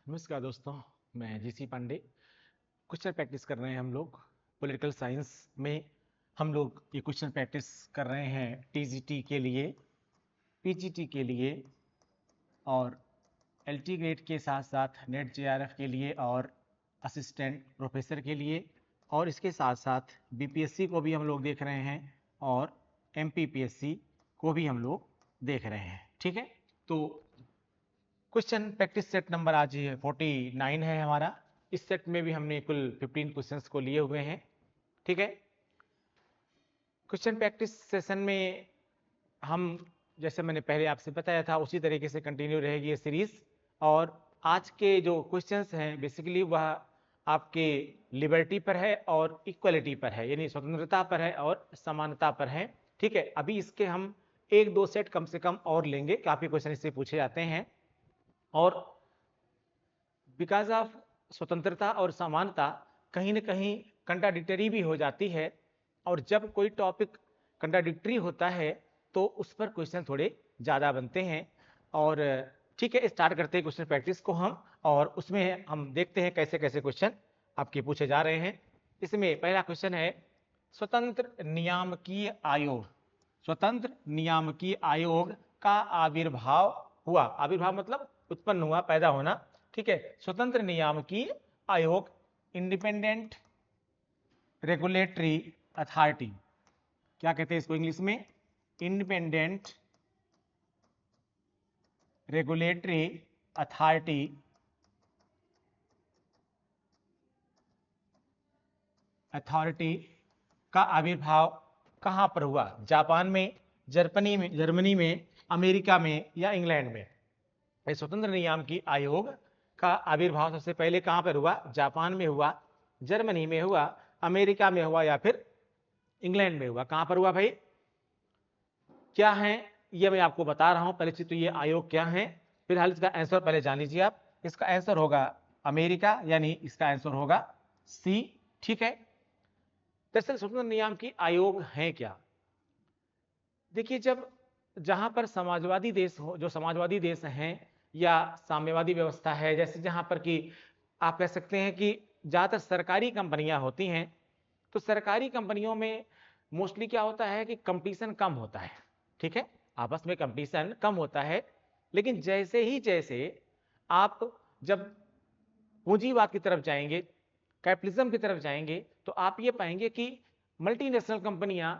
नमस्कार दोस्तों, मैं जीसी पांडे। क्वेश्चन प्रैक्टिस कर रहे हैं हम लोग पॉलिटिकल साइंस में। हम लोग ये क्वेश्चन प्रैक्टिस कर रहे हैं टीजीटी के लिए, पीजीटी के लिए और एलटी ग्रेड के साथ साथ नेट जेआरएफ के लिए और असिस्टेंट प्रोफेसर के लिए, और इसके साथ साथ बीपीएससी को भी हम लोग देख रहे हैं और एमपीपीएससी को भी हम लोग देख रहे हैं। ठीक है, तो क्वेश्चन प्रैक्टिस सेट नंबर आज 49 है हमारा। इस सेट में भी हमने कुल 15 क्वेश्चंस को लिए हुए हैं। ठीक है, क्वेश्चन प्रैक्टिस सेशन में हम, जैसे मैंने पहले आपसे बताया था, उसी तरीके से कंटिन्यू रहेगी ये सीरीज। और आज के जो क्वेश्चंस हैं बेसिकली वह आपके लिबर्टी पर है और इक्वलिटी पर है, यानी स्वतंत्रता पर है और समानता पर है। ठीक है, अभी इसके हम एक दो सेट कम से कम और लेंगे, काफी क्वेश्चन इससे पूछे जाते हैं। और बिकॉज ऑफ स्वतंत्रता और समानता कहीं ना कहीं कंट्राडिक्टरी भी हो जाती है, और जब कोई टॉपिक कंट्राडिक्टरी होता है तो उस पर क्वेश्चन थोड़े ज़्यादा बनते हैं। और ठीक है, स्टार्ट करते हैं क्वेश्चन प्रैक्टिस को हम, और उसमें हम देखते हैं कैसे कैसे क्वेश्चन आपके पूछे जा रहे हैं। इसमें पहला क्वेश्चन है, स्वतंत्र नियामकीय आयोग, स्वतंत्र नियामकीय आयोग का आविर्भाव हुआ। आविर्भाव मतलब उत्पन्न हुआ, पैदा होना। ठीक है, स्वतंत्र नियामकीय आयोग, इंडिपेंडेंट रेगुलेटरी अथॉरिटी, क्या कहते हैं इसको इंग्लिश में? इंडिपेंडेंट रेगुलेटरी अथॉरिटी का आविर्भाव कहां पर हुआ? जापान में, जर्मनी में, अमेरिका में या इंग्लैंड में? स्वतंत्र नियामकीय आयोग का आविर्भाव सबसे पहले कहां पर हुआ? जापान में हुआ, जर्मनी में हुआ, अमेरिका में हुआ या फिर इंग्लैंड में हुआ? कहां पर हुआ भाई? क्या है ये मैं आपको बता रहा हूं। पहले से तो ये आयोग क्या है, फिलहाल इसका आंसर पहले जान लीजिए आप। इसका आंसर होगा अमेरिका, यानी इसका आंसर होगा सी। ठीक है, दरअसल स्वतंत्र नियामकीय आयोग है क्या? देखिए, जब जहां पर समाजवादी देश हो, जो समाजवादी देश हैं या साम्यवादी व्यवस्था है, जैसे जहां पर कि आप कह सकते हैं कि ज्यादातर सरकारी कंपनियां होती हैं, तो सरकारी कंपनियों में मोस्टली क्या होता है कि कंपटीशन कम होता है। ठीक है, आपस में कंपटीशन कम होता है, लेकिन जैसे आप जब पूंजीवाद की तरफ जाएंगे, कैपिटलिज्म की तरफ जाएंगे, तो आप ये पाएंगे कि मल्टीनेशनल कंपनियां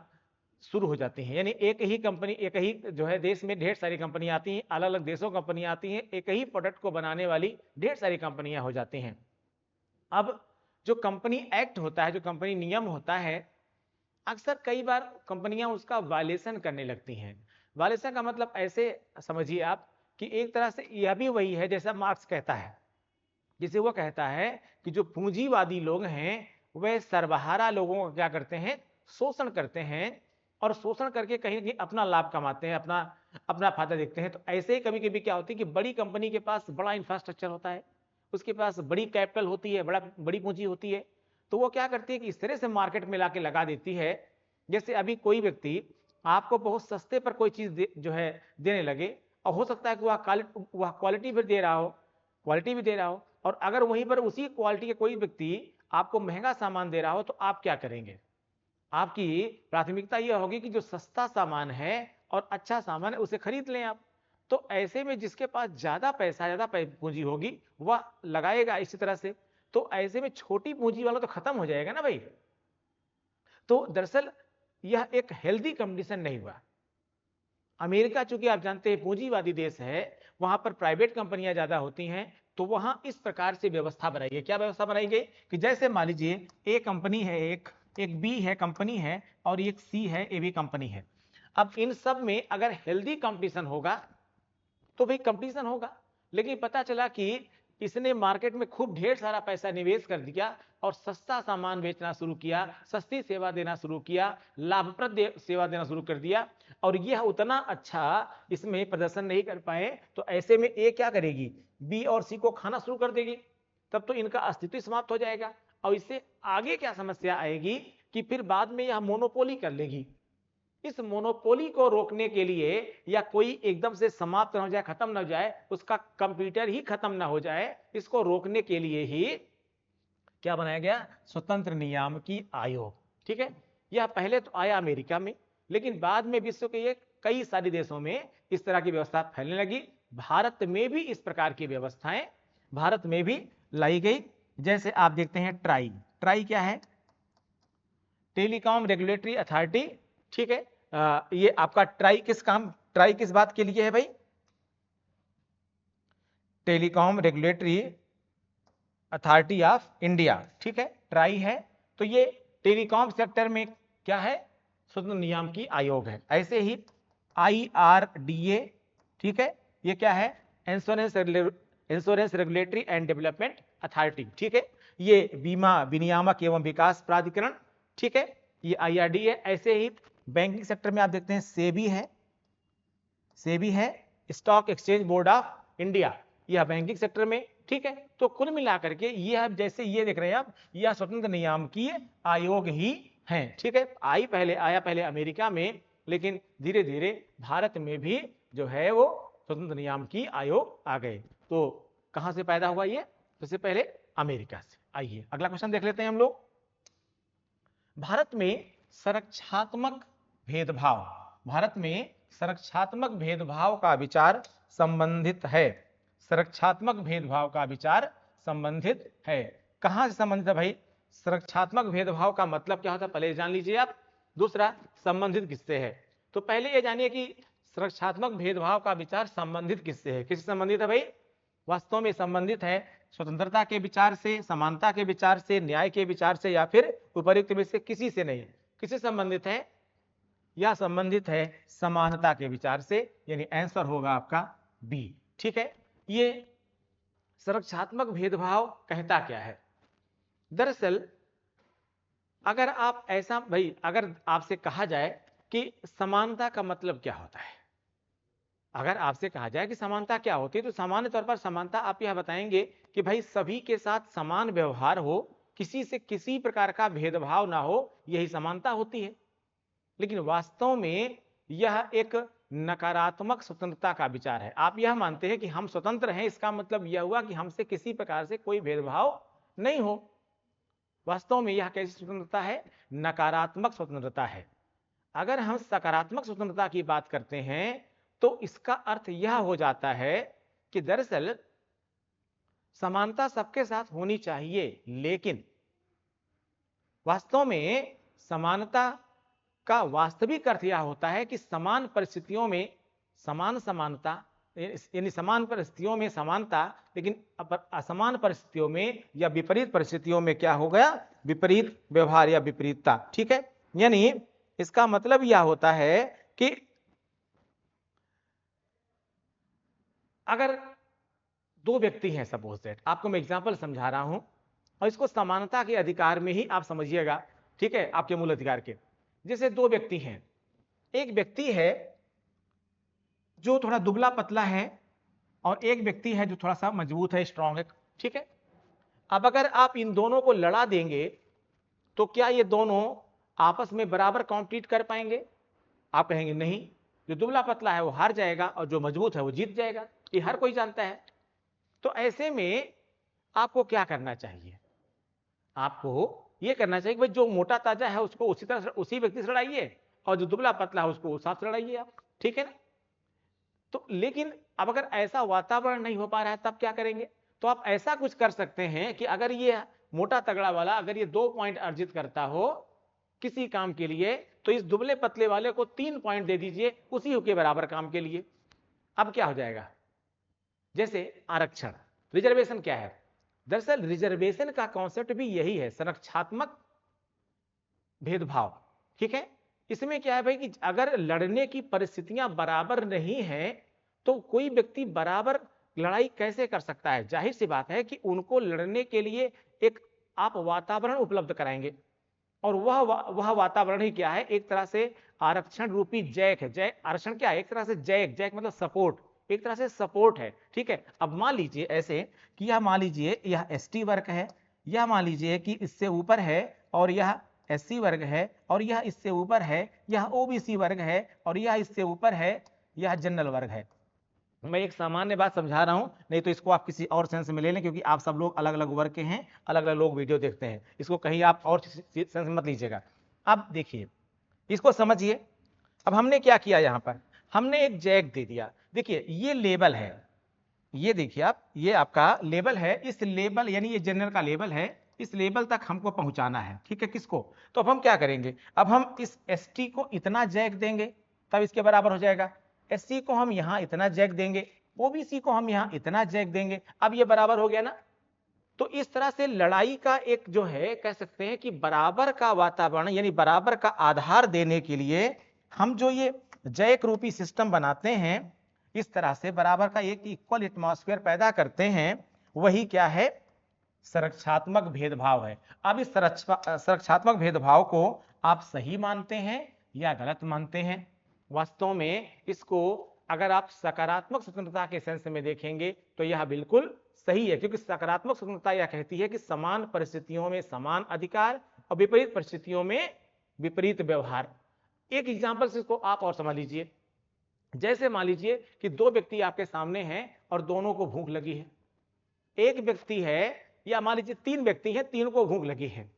शुरू हो जाती हैं। यानी एक ही कंपनी, एक ही जो है देश में ढेर सारी कंपनियां आती हैं, अलग अलग देशों कंपनियां आती हैं, एक ही प्रोडक्ट को बनाने वाली ढेर सारी कंपनियां हो जाती हैं। अब जो कंपनी एक्ट होता है, जो कंपनी नियम होता है, अक्सर कई बार कंपनियां उसका वायलेशन करने लगती हैं। वायलेशन का मतलब ऐसे समझिए आप कि एक तरह से यह भी वही है जैसा मार्क्स कहता है, जिसे वो कहता है कि जो पूंजीवादी लोग हैं वह सर्वहारा लोगों का क्या करते हैं? शोषण करते हैं, और शोषण करके कहीं ना कहीं अपना लाभ कमाते हैं, अपना अपना फायदा देखते हैं। तो ऐसे ही कभी कभी क्या होती है कि बड़ी कंपनी के पास बड़ा इंफ्रास्ट्रक्चर होता है, उसके पास बड़ी कैपिटल होती है, बड़ी पूंजी होती है, तो वो क्या करती है कि इस तरह से मार्केट में लाके लगा देती है। जैसे अभी कोई व्यक्ति आपको बहुत सस्ते पर कोई चीज जो है देने लगे, और हो सकता है कि वह क्वालिटी भी दे रहा हो, क्वालिटी भी दे रहा हो, और अगर वहीं पर उसी क्वालिटी के कोई व्यक्ति आपको महंगा सामान दे रहा हो, तो आप क्या करेंगे? आपकी प्राथमिकता यह होगी कि जो सस्ता सामान है और अच्छा सामान है उसे खरीद लें आप। तो ऐसे में जिसके पास ज्यादा पैसा, ज्यादा पूंजी होगी, वह लगाएगा इसी तरह से। तो ऐसे में छोटी पूंजी वाला तो खत्म हो जाएगा ना भाई। तो दरअसल यह एक हेल्दी कंपटीशन नहीं हुआ। अमेरिका चूंकि आप जानते हैं पूंजीवादी देश है, वहां पर प्राइवेट कंपनियां ज्यादा होती हैं, तो वहां इस प्रकार से व्यवस्था बनाई गई। क्या व्यवस्था बनाई गई कि जैसे मान लीजिए ए कंपनी है, एक बी है कंपनी है, और एक सी है, ए बी कंपनी है। अब इन सब में अगर हेल्दी कंपटीशन होगा तो भाई कंपटीशन होगा। लेकिन पता चला कि इसने मार्केट में खूब ढेर सारा पैसा निवेश कर दिया और सस्ता सामान बेचना शुरू किया, सस्ती सेवा देना शुरू किया, लाभप्रद सेवा देना शुरू कर दिया, और यह उतना अच्छा इसमें प्रदर्शन नहीं कर पाए। तो ऐसे में ए क्या करेगी? बी और सी को खाना शुरू कर देगी, तब तो इनका अस्तित्व समाप्त हो जाएगा। और इससे आगे क्या समस्या आएगी कि फिर बाद में यह मोनोपोली कर लेगी। इस मोनोपोली को रोकने के लिए या कोई एकदम से समाप्त न हो जाए, खत्म न हो जाए, उसका कंप्यूटर ही खत्म ना हो जाए, इसको रोकने के लिए ही क्या बनाया गया? स्वतंत्र नियामकी आयोग। ठीक है, यह पहले तो आया अमेरिका में, लेकिन बाद में विश्व के ये कई सारे देशों में इस तरह की व्यवस्था फैलने लगी। भारत में भी इस प्रकार की व्यवस्थाएं भारत में भी लाई गई। जैसे आप देखते हैं ट्राई, ट्राई क्या है? Telecom regulatory authority. ठीक है, ये आपका ट्राई किस बात के लिए है भाई? Telecom regulatory authority of India. ठीक है, ट्राई है। तो ये टेलीकॉम सेक्टर में क्या है? स्वतंत्र नियामकी आयोग है। ऐसे ही IRDA, ठीक है, ये क्या है? Insurance regulatory and development authority. ठीक है, ये बीमा विनियामक एवं विकास प्राधिकरण। ठीक है, ये IRDA है। ऐसे ही बैंकिंग सेक्टर में आप देखते हैं सेबी है, सेबी है, stock exchange board of India, यह बैंकिंग सेक्टर में। ठीक है, तो कुल मिलाकर के यह जैसे ये देख रहे हैं आप, यह स्वतंत्र नियामकीय आयोग ही हैं। ठीक है, आया पहले अमेरिका में, लेकिन धीरे धीरे भारत में भी जो है वो स्वतंत्र नियामकीय आयोग आ गए। तो कहां से पैदा हुआ ये? सबसे पहले अमेरिका से। आइए अगला क्वेश्चन देख लेते हैं हम लोग। भारत में संरक्षात्मक भेदभाव, भारत में संरक्षात्मक भेदभाव का विचार संबंधित है। संरक्षात्मक भेदभाव का विचार संबंधित है। कहां से संबंधित है भाई? संरक्षात्मक भेदभाव का मतलब क्या होता है पहले जान लीजिए आप। दूसरा, संबंधित किससे है? तो पहले ये जानिए कि संरक्षात्मक भेदभाव का विचार संबंधित किससे है। किससे संबंधित है भाई? वास्तव में संबंधित है स्वतंत्रता के विचार से, समानता के विचार से, न्याय के विचार से, या फिर उपयुक्त में से किसी से नहीं। किससे संबंधित है? या संबंधित है समानता के विचार से, यानी आंसर होगा आपका बी। ठीक है, ये संरक्षात्मक भेदभाव कहता क्या है? दरअसल अगर आप ऐसा भाई, अगर आपसे कहा जाए कि समानता का मतलब क्या होता है, अगर आपसे कहा जाए कि समानता क्या होती है, तो सामान्य तौर पर समानता आप यह बताएंगे कि भाई सभी के साथ समान व्यवहार हो, किसी से किसी प्रकार का भेदभाव ना हो, यही समानता होती है। लेकिन वास्तव में यह एक नकारात्मक स्वतंत्रता का विचार है। आप यह मानते हैं कि हम स्वतंत्र हैं, इसका मतलब यह हुआ कि हमसे किसी प्रकार से कोई भेदभाव नहीं हो। वास्तव में यह कैसी स्वतंत्रता है? नकारात्मक स्वतंत्रता है। अगर हम सकारात्मक स्वतंत्रता की बात करते हैं तो इसका अर्थ यह हो जाता है कि दरअसल समानता सबके साथ होनी चाहिए, लेकिन वास्तव में समानता का वास्तविक अर्थ यह होता है कि समान परिस्थितियों में समानता, यानी समान परिस्थितियों में समानता, लेकिन असमान परिस्थितियों में या विपरीत परिस्थितियों में क्या हो गया? विपरीत व्यवहार या विपरीतता। ठीक है, यानी इसका मतलब यह होता है कि अगर दो व्यक्ति हैं, सपोज दैट, आपको मैं एग्जांपल समझा रहा हूं और इसको समानता के अधिकार में ही आप समझिएगा। ठीक है, आपके मूल अधिकार के। जैसे दो व्यक्ति हैं, एक व्यक्ति है जो थोड़ा दुबला पतला है और एक व्यक्ति है जो थोड़ा सा मजबूत है, स्ट्रांग है। ठीक है, अब अगर आप इन दोनों को लड़ा देंगे तो क्या ये दोनों आपस में बराबर कॉम्पीट कर पाएंगे? आप कहेंगे नहीं, जो दुबला पतला है वो हार जाएगा और जो मजबूत है वो जीत जाएगा, ये हर कोई जानता है। तो ऐसे में आपको क्या करना चाहिए? आपको ये करना चाहिए कि भाई जो मोटा ताजा है उसको उसी तरह उसी व्यक्ति से लड़ाइए और जो दुबला पतला है उसको उस हिसाब से लड़ाइए आप। ठीक है ना? तो लेकिन अब अगर ऐसा वातावरण नहीं हो पा रहा है तब क्या करेंगे? तो आप ऐसा कुछ कर सकते हैं कि अगर ये मोटा तगड़ा वाला अगर ये 2 पॉइंट अर्जित करता हो किसी काम के लिए, तो इस दुबले पतले वाले को 3 पॉइंट दे दीजिए उसी के बराबर काम के लिए। अब क्या हो जाएगा? जैसे आरक्षण, रिजर्वेशन क्या है? दरअसल रिजर्वेशन का कॉन्सेप्ट भी यही है, संरक्षात्मक भेदभाव। ठीक है, इसमें क्या है भाई कि अगर लड़ने की परिस्थितियां बराबर नहीं है तो कोई व्यक्ति बराबर लड़ाई कैसे कर सकता है? जाहिर सी बात है कि उनको लड़ने के लिए एक आप वातावरण उपलब्ध कराएंगे, और वह वातावरण ही क्या है? एक तरह से आरक्षण रूपी जैक है। जैक आरक्षण क्या है? एक तरह से जैक मतलब सपोर्ट, एक तरह से सपोर्ट है। ठीक है, अब मान लीजिए ऐसे कि यह मान लीजिए यह ST वर्ग है, यह मान लीजिए कि इससे ऊपर है और यह SC वर्ग है और यह इससे ऊपर है, यह OBC वर्ग है और यह इससे ऊपर है, यह जनरल वर्ग है। मैं एक सामान्य बात समझा रहा हूं, नहीं तो इसको आप किसी और सेंस में ले लें, क्योंकि आप सब लोग अलग अलग वर्ग के हैं, अलग अलग लोग वीडियो देखते हैं, इसको कहीं आप और सेंस में मत लीजिएगा। अब देखिए, इसको समझिए। अब हमने क्या किया, यहां पर हमने एक जैक दे दिया। देखिए ये लेबल है, ये देखिए आप, ये आपका लेबल है। इस लेबल यानी ये जनरल का लेबल है, इस लेबल तक हमको पहुंचाना है, ठीक है। किसको? तो अब हम क्या करेंगे, अब हम इस ST को इतना जैक देंगे तब इसके बराबर हो जाएगा। SC को हम यहां इतना जैक देंगे, OBC को हम यहां इतना जैक देंगे, अब ये बराबर हो गया ना। तो इस तरह से लड़ाई का एक जो है, कह सकते हैं कि बराबर का वातावरण यानी बराबर का आधार देने के लिए हम जो ये जैक रूपी सिस्टम बनाते हैं, इस तरह से बराबर का एक इक्वल एटमॉस्फेयर पैदा करते हैं, वही क्या है, संरक्षात्मक भेदभाव है। अब इस संरक्षात्मक भेदभाव को आप सही मानते हैं या गलत मानते हैं? वास्तव में इसको अगर आप सकारात्मक स्वतंत्रता के सेंस में देखेंगे तो यह बिल्कुल सही है, क्योंकि सकारात्मक स्वतंत्रता यह कहती है कि समान परिस्थितियों में समान अधिकार और विपरीत परिस्थितियों में विपरीत व्यवहार। एक एग्जांपल से इसको आप और समझ लीजिए। जैसे मान लीजिए कि दो व्यक्ति आपके सामने हैं और दोनों को भूख लगी है। एक व्यक्ति है, या मान लीजिए 3 व्यक्ति हैं, तीनों को भूख लगी है।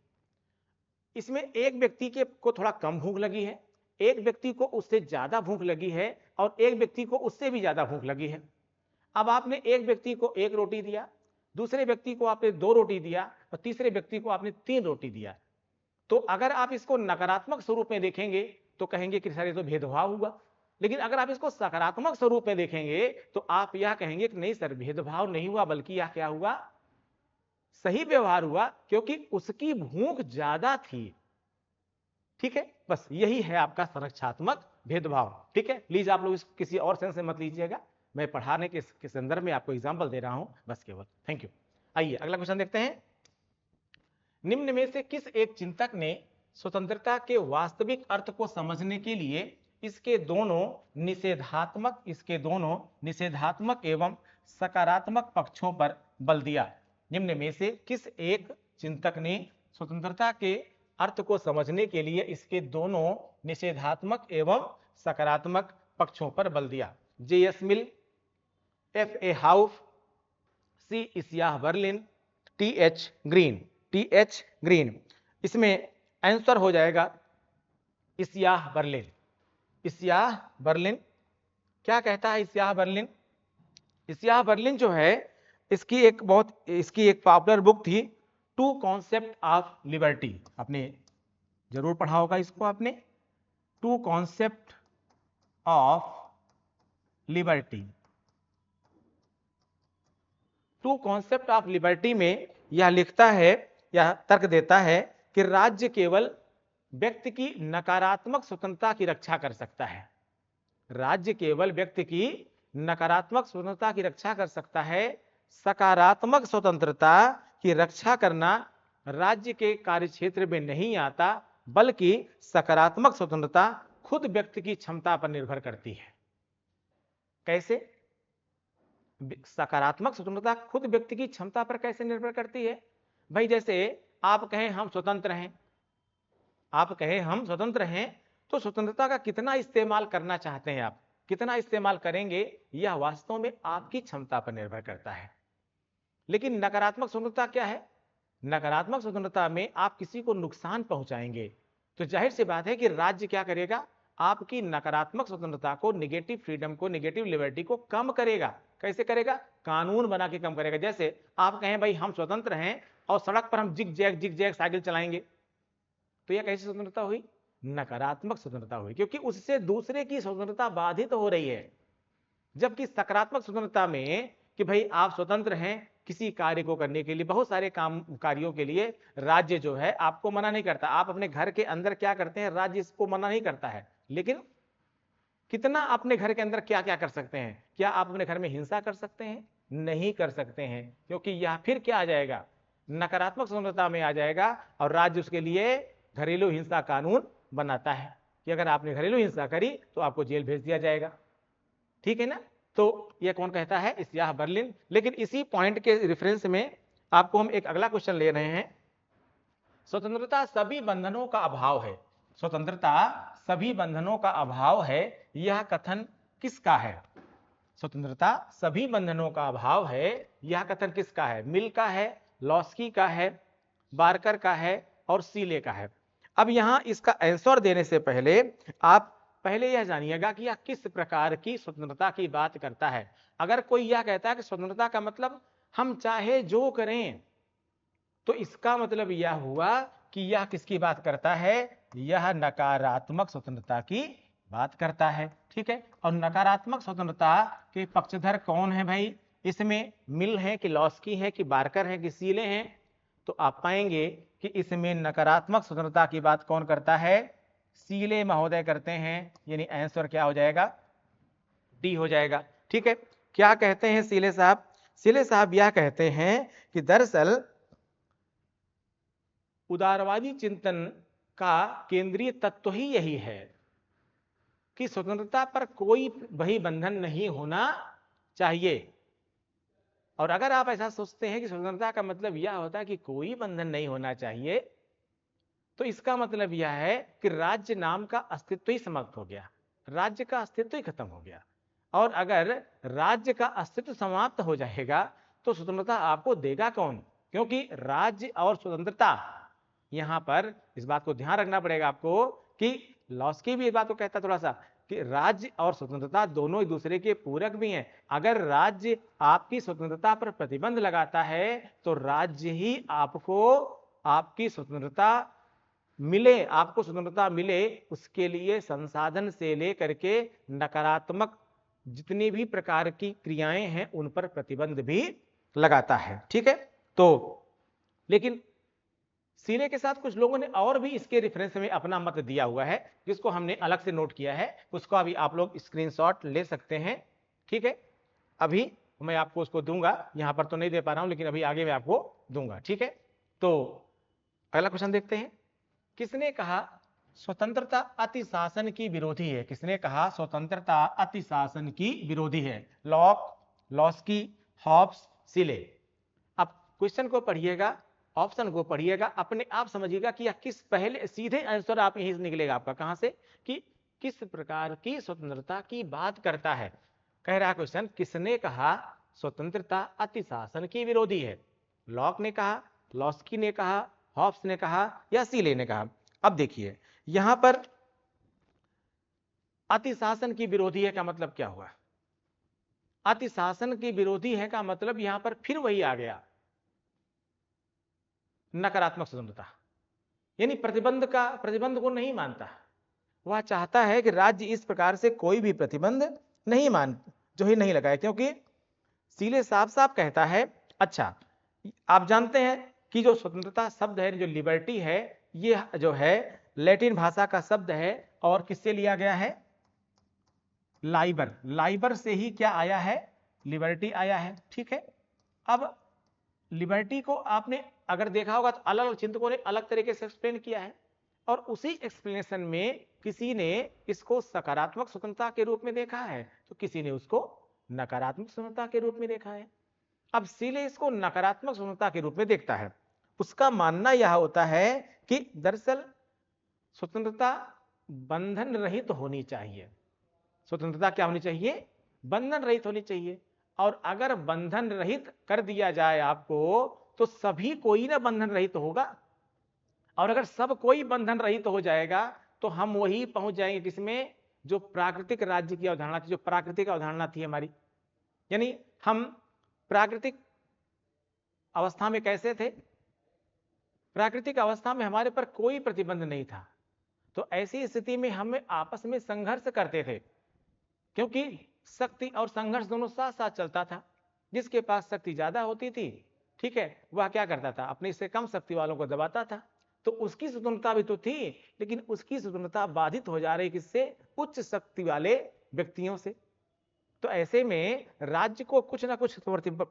इसमें एक व्यक्ति को थोड़ा कम भूख लगी है, एक व्यक्ति को उससे ज्यादा भूख लगी है और एक व्यक्ति को उससे भी ज्यादा भूख लगी है। अब आपने एक व्यक्ति को 1 रोटी दिया, दूसरे व्यक्ति को आपने 2 रोटी दिया और तीसरे व्यक्ति को आपने 3 रोटी दिया। तो अगर आप इसको नकारात्मक स्वरूप में देखेंगे तो कहेंगे कि सर ये तो भेदभाव हुआ, लेकिन अगर आप इसको सकारात्मक स्वरूप में देखेंगे तो आप यह कहेंगे कि नहीं सर, भेदभाव नहीं हुआ, बल्कि यह क्या हुआ, सही व्यवहार हुआ, क्योंकि उसकी भूख ज्यादा थी। ठीक है, बस यही है आपका संरक्षात्मक भेदभाव। ठीक है, प्लीज आप लोग इसको किसी और सेंस में मत लीजिएगा, मैं पढ़ाने के संदर्भ में आपको एग्जाम्पल दे रहा हूं बस केवल। Thank you. आइए अगला क्वेश्चन देखते हैं। निम्न में से किस एक चिंतक ने स्वतंत्रता के वास्तविक अर्थ को समझने के लिए इसके दोनों निषेधात्मक एवं सकारात्मक पक्षों पर बल दिया? निम्न में से किस एक चिंतक ने स्वतंत्रता के अर्थ को समझने के लिए इसके दोनों निषेधात्मक एवं सकारात्मक पक्षों पर बल दिया? J.S. Mill, F.A. हाउफ, C. Isaiah Berlin, T.H. Green. इसमें आंसर हो जाएगा इसियाह बर्लिन। क्या कहता है इसियाह बर्लिन? इसियाह बर्लिन जो है, इसकी एक पॉपुलर बुक थी, टू कॉन्सेप्ट ऑफ लिबर्टी। आपने जरूर पढ़ा होगा इसको आपने, two concept of liberty. Two concept of liberty में यह लिखता है, यह तर्क देता है कि राज्य केवल व्यक्ति की नकारात्मक स्वतंत्रता की रक्षा कर सकता है। राज्य केवल व्यक्ति की नकारात्मक स्वतंत्रता की रक्षा कर सकता है। सकारात्मक स्वतंत्रता की रक्षा करना राज्य के कार्यक्षेत्र में नहीं आता, बल्कि सकारात्मक स्वतंत्रता खुद व्यक्ति की क्षमता पर निर्भर करती है। कैसे? सकारात्मक स्वतंत्रता खुद व्यक्ति की क्षमता पर कैसे निर्भर करती है? भाई जैसे आप कहें हम स्वतंत्र हैं, तो स्वतंत्रता का कितना इस्तेमाल करना चाहते हैं आप, कितना इस्तेमाल करेंगे, यह वास्तव में आपकी क्षमता पर निर्भर करता है। लेकिन नकारात्मक स्वतंत्रता क्या है? नकारात्मक स्वतंत्रता में आप किसी को नुकसान पहुंचाएंगे, तो जाहिर सी बात है कि राज्य क्या करेगा, आपकी नकारात्मक स्वतंत्रता को, निगेटिव फ्रीडम को, निगेटिव लिबर्टी को कम करेगा। कैसे करेगा? कानून बना के कम करेगा। जैसे आप कहें भाई हम स्वतंत्र हैं और सड़क पर हम जिग जैग साइकिल चलाएंगे, तो यह कैसी स्वतंत्रता हुई? नकारात्मक स्वतंत्रता हुई, क्योंकि उससे दूसरे की स्वतंत्रता बाधित हो रही है। जबकि सकारात्मक स्वतंत्रता में कि भाई आप स्वतंत्र हैं किसी कार्य को करने के लिए, बहुत सारे कार्यों के लिए राज्य जो है आपको मना नहीं करता। आप अपने घर के अंदर क्या करते हैं, राज्य इसको मना नहीं करता है, लेकिन कितना अपने घर के अंदर क्या क्या कर सकते हैं? क्या आप अपने घर में हिंसा कर सकते हैं? नहीं कर सकते हैं, क्योंकि यह फिर क्या आ जाएगा, नकारात्मक स्वतंत्रता में आ जाएगा। और राज्य उसके लिए घरेलू हिंसा कानून बनाता है कि अगर आपने घरेलू हिंसा करी तो आपको जेल भेज दिया जाएगा। ठीक है ना? तो यह कौन कहता है? इसियाह बर्लिन। लेकिन इसी पॉइंट के रेफरेंस में आपको हम एक अगला क्वेश्चन ले रहे हैं। स्वतंत्रता सभी बंधनों का अभाव है। स्वतंत्रता सभी बंधनों का अभाव है, यह कथन किसका है? स्वतंत्रता सभी बंधनों का अभाव है, यह कथन किसका है? मिल का है, लॉस्की का है, बार्कर का है और सीले का है। अब यहां इसका आंसर देने से पहले आप पहले यह जानिएगा कि यह किस प्रकार की स्वतंत्रता की बात करता है। अगर कोई यह कहता है कि स्वतंत्रता का मतलब हम चाहे जो करें, तो इसका मतलब यह हुआ कि यह किसकी बात करता है? यह नकारात्मक स्वतंत्रता की बात करता है। ठीक है, और नकारात्मक स्वतंत्रता के पक्षधर कौन है भाई? इसमें मिल है कि लॉस्की है कि बार्कर है कि सीले हैं? तो आप पाएंगे कि इसमें नकारात्मक स्वतंत्रता की बात कौन करता है? सीले महोदय करते हैं, यानी आंसर क्या हो जाएगा? डी हो जाएगा। ठीक है, क्या कहते हैं सीले साहब? सीले साहब यह कहते हैं कि दरअसल उदारवादी चिंतन का केंद्रीय तत्व ही यही है कि स्वतंत्रता पर कोई वही बंधन नहीं होना चाहिए। और अगर आप ऐसा सोचते हैं कि स्वतंत्रता का मतलब यह होता है कि कोई बंधन नहीं होना चाहिए, तो इसका मतलब यह है कि राज्य नाम का अस्तित्व ही समाप्त हो गया, राज्य का अस्तित्व ही खत्म हो गया। और अगर राज्य का अस्तित्व समाप्त हो जाएगा तो स्वतंत्रता आपको देगा कौन? क्योंकि राज्य और स्वतंत्रता, यहां पर इस बात को ध्यान रखना पड़ेगा आपको कि लॉस्की भी इस बात को कहता है थोड़ा सा कि राज्य और स्वतंत्रता दोनों एक दूसरे के पूरक भी हैं। अगर राज्य आपकी स्वतंत्रता पर प्रतिबंध लगाता है तो राज्य ही आपको आपकी स्वतंत्रता मिले, आपको स्वतंत्रता मिले, उसके लिए संसाधन से लेकर के नकारात्मक जितनी भी प्रकार की क्रियाएं हैं उन पर प्रतिबंध भी लगाता है। ठीक है, तो लेकिन सीले के साथ कुछ लोगों ने और भी इसके रेफरेंस में अपना मत दिया हुआ है, जिसको हमने अलग से नोट किया है, उसको अभी आप लोग स्क्रीनशॉट ले सकते हैं। ठीक है, अभी मैं आपको उसको दूंगा, यहां पर तो नहीं दे पा रहा हूं लेकिन अभी आगे मैं आपको दूंगा। ठीक है, तो अगला क्वेश्चन देखते हैं। किसने कहा स्वतंत्रता अति शासन की विरोधी है? किसने कहा स्वतंत्रता अति शासन की विरोधी है? Locke, Laski, Hobbes, Seeley. अब क्वेश्चन को पढ़िएगा, ऑप्शन को पढ़िएगा, अपने आप समझिएगा कि यह किस, पहले सीधे आंसर आप यहीं से निकलेगा आपका, कहां से, कि किस प्रकार की स्वतंत्रता की बात करता है। कह रहा क्वेश्चन, किसने कहा स्वतंत्रता अति शासन की विरोधी है? लॉक ने कहा, लॉस्की ने कहा, हॉब्स ने कहा या सीले ने कहा? अब देखिए यहां पर अति शासन की विरोधी है का मतलब क्या हुआ? अति शासन की विरोधी है का मतलब यहां पर फिर वही आ गया, नकारात्मक स्वतंत्रता, यानी प्रतिबंध को नहीं मानता। वह चाहता है कि राज्य इस प्रकार से कोई भी प्रतिबंध नहीं मान, जो ही नहीं लगाए, क्योंकि सीले साफ साफ कहता है। अच्छा, आप जानते हैं कि जो स्वतंत्रता शब्द है, जो लिबर्टी है, ये जो है लैटिन भाषा का शब्द है और किससे लिया गया है? लाइबर, लाइबर से ही क्या आया है? लिबर्टी आया है। ठीक है, अब लिबर्टी को आपने अगर देखा होगा तो अलग अलग चिंतकों ने अलग तरीके से एक्सप्लेन किया है, और उसी एक्सप्लेनेशन में किसी ने इसको सकारात्मक स्वतंत्रता के रूप में देखा है तो किसी ने उसको नकारात्मक स्वतंत्रता के रूप में देखा है। अब सीले इसको नकारात्मक स्वतंत्रता के रूप में देखता है। उसका मानना यह होता है कि दरअसल स्वतंत्रता बंधन रहित होनी चाहिए। स्वतंत्रता क्या होनी चाहिए? बंधन रहित होनी चाहिए। और अगर बंधन रहित कर दिया जाए आपको तो सभी कोई ना बंधन रहित होगा, और अगर सब कोई बंधन रहित हो जाएगा तो हम वही पहुंच जाएंगे किसमें? जो प्राकृतिक राज्य की अवधारणा थी, जो प्राकृतिक अवधारणा थी हमारी, यानी हम प्राकृतिक अवस्था में कैसे थे? प्राकृतिक अवस्था में हमारे पर कोई प्रतिबंध नहीं था, तो ऐसी स्थिति में हम आपस में संघर्ष करते थे, क्योंकि शक्ति और संघर्ष दोनों साथ साथ चलता था। जिसके पास शक्ति ज्यादा होती थी, ठीक है, वह क्या करता था? अपने से कम शक्ति वालों को दबाता था। तो उसकी स्वतंत्रता भी तो थी, लेकिन उसकी स्वतंत्रता बाधित हो जा रही किससे? उच्च शक्ति वाले व्यक्तियों से। तो ऐसे में राज्य को कुछ ना कुछ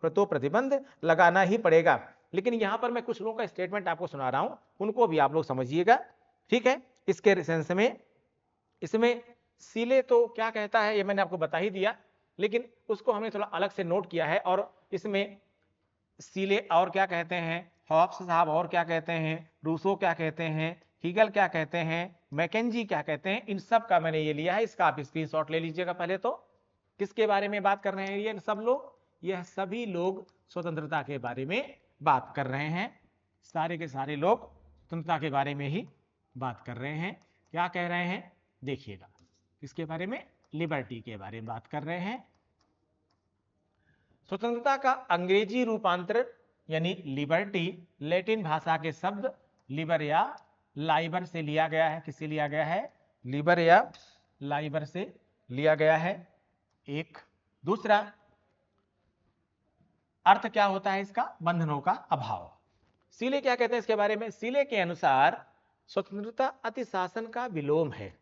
तो प्रतिबंध लगाना ही पड़ेगा। लेकिन यहां पर मैं कुछ लोगों का स्टेटमेंट आपको सुना रहा हूं, उनको भी आप लोग समझिएगा। ठीक है, इसके सेंस में इसमें सीले तो क्या कहता है ये मैंने आपको बता ही दिया, लेकिन उसको हमने थोड़ा अलग से नोट किया है। और इसमें सीले और क्या कहते हैं, हॉब्स साहब और क्या कहते हैं, रूसो क्या कहते हैं, हीगल क्या कहते हैं, मैकेंजी क्या कहते हैं, इन सब का मैंने ये लिया है, इसका आप स्क्रीनशॉट ले लीजिएगा। पहले तो किसके बारे में बात कर रहे हैं ये सब लोग, यह सभी लोग स्वतंत्रता के बारे में बात कर रहे हैं, सारे के सारे लोग स्वतंत्रता के बारे में ही बात कर रहे हैं। क्या कह रहे हैं देखिएगा, किसके बारे में, लिबर्टी के बारे में बात कर रहे हैं। स्वतंत्रता का अंग्रेजी रूपांतर यानी लिबर्टी लैटिन भाषा के शब्द लिबर या लाइबर से लिया गया है। किससे लिया गया है, लिबर या लाइबर से लिया गया है। एक दूसरा अर्थ क्या होता है इसका, बंधनों का अभाव। सीले क्या कहते हैं इसके बारे में, सीले के अनुसार स्वतंत्रता अति शासन का विलोम है,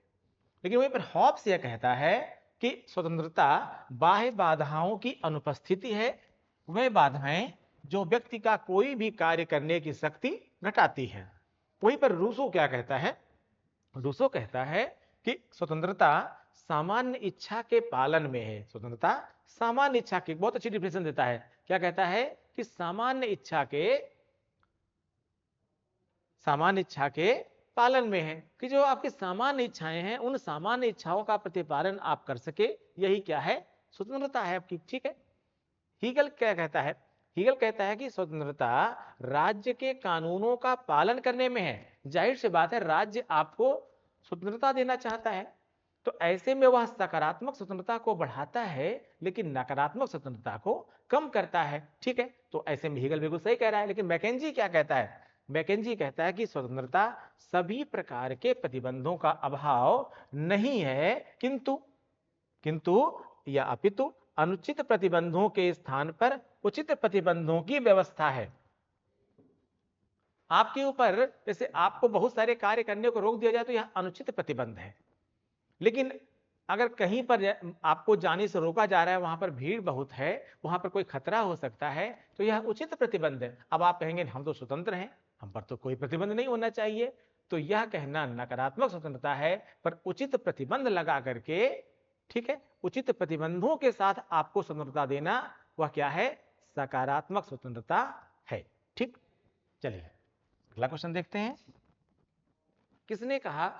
लेकिन वहीं पर हॉब्स यह कहता है कि स्वतंत्रता बाह्य बाधाओं की अनुपस्थिति है, वह बाधाएं जो व्यक्ति का कोई भी कार्य करने की शक्ति घटाती है। वहीं पर रूसो क्या कहता है, रूसो कहता है कि स्वतंत्रता सामान्य इच्छा के पालन में है। स्वतंत्रता सामान्य इच्छा की, बहुत अच्छी डिफिनेशन देता है, क्या कहता है कि सामान्य इच्छा के पालन में है, कि जो आपकी सामान्य इच्छाएं हैं उन सामान्य इच्छाओं का प्रतिपालन आप कर सके, यही क्या है, स्वतंत्रता है आपकी। ठीक है। हीगल क्या कहता है, हीगल कहता है कि स्वतंत्रता राज्य के कानूनों का पालन करने में है। जाहिर सी बात है, राज्य आपको स्वतंत्रता देना चाहता है, तो ऐसे में वह सकारात्मक स्वतंत्रता को बढ़ाता है लेकिन नकारात्मक स्वतंत्रता को कम करता है। ठीक है, तो ऐसे में हीगल बिल्कुल सही कह रहा है। लेकिन मैकेंजी क्या कहता है, मैकेंजी कहता है कि स्वतंत्रता सभी प्रकार के प्रतिबंधों का अभाव नहीं है, किंतु या अपितु अनुचित प्रतिबंधों के स्थान पर उचित प्रतिबंधों की व्यवस्था है। आपके ऊपर जैसे आपको बहुत सारे कार्य करने को रोक दिया जाए तो यह अनुचित प्रतिबंध है, लेकिन अगर कहीं पर आपको जाने से रोका जा रहा है, वहां पर भीड़ बहुत है, वहां पर कोई खतरा हो सकता है, तो यह उचित प्रतिबंध है। अब आप कहेंगे हम तो स्वतंत्र हैं, हम पर तो कोई प्रतिबंध नहीं होना चाहिए, तो यह कहना नकारात्मक स्वतंत्रता है। पर उचित प्रतिबंध लगा करके, ठीक है, उचित प्रतिबंधों के साथ आपको स्वतंत्रता देना, वह क्या है, सकारात्मक स्वतंत्रता है। ठीक, चलिए अगला क्वेश्चन देखते हैं। किसने कहा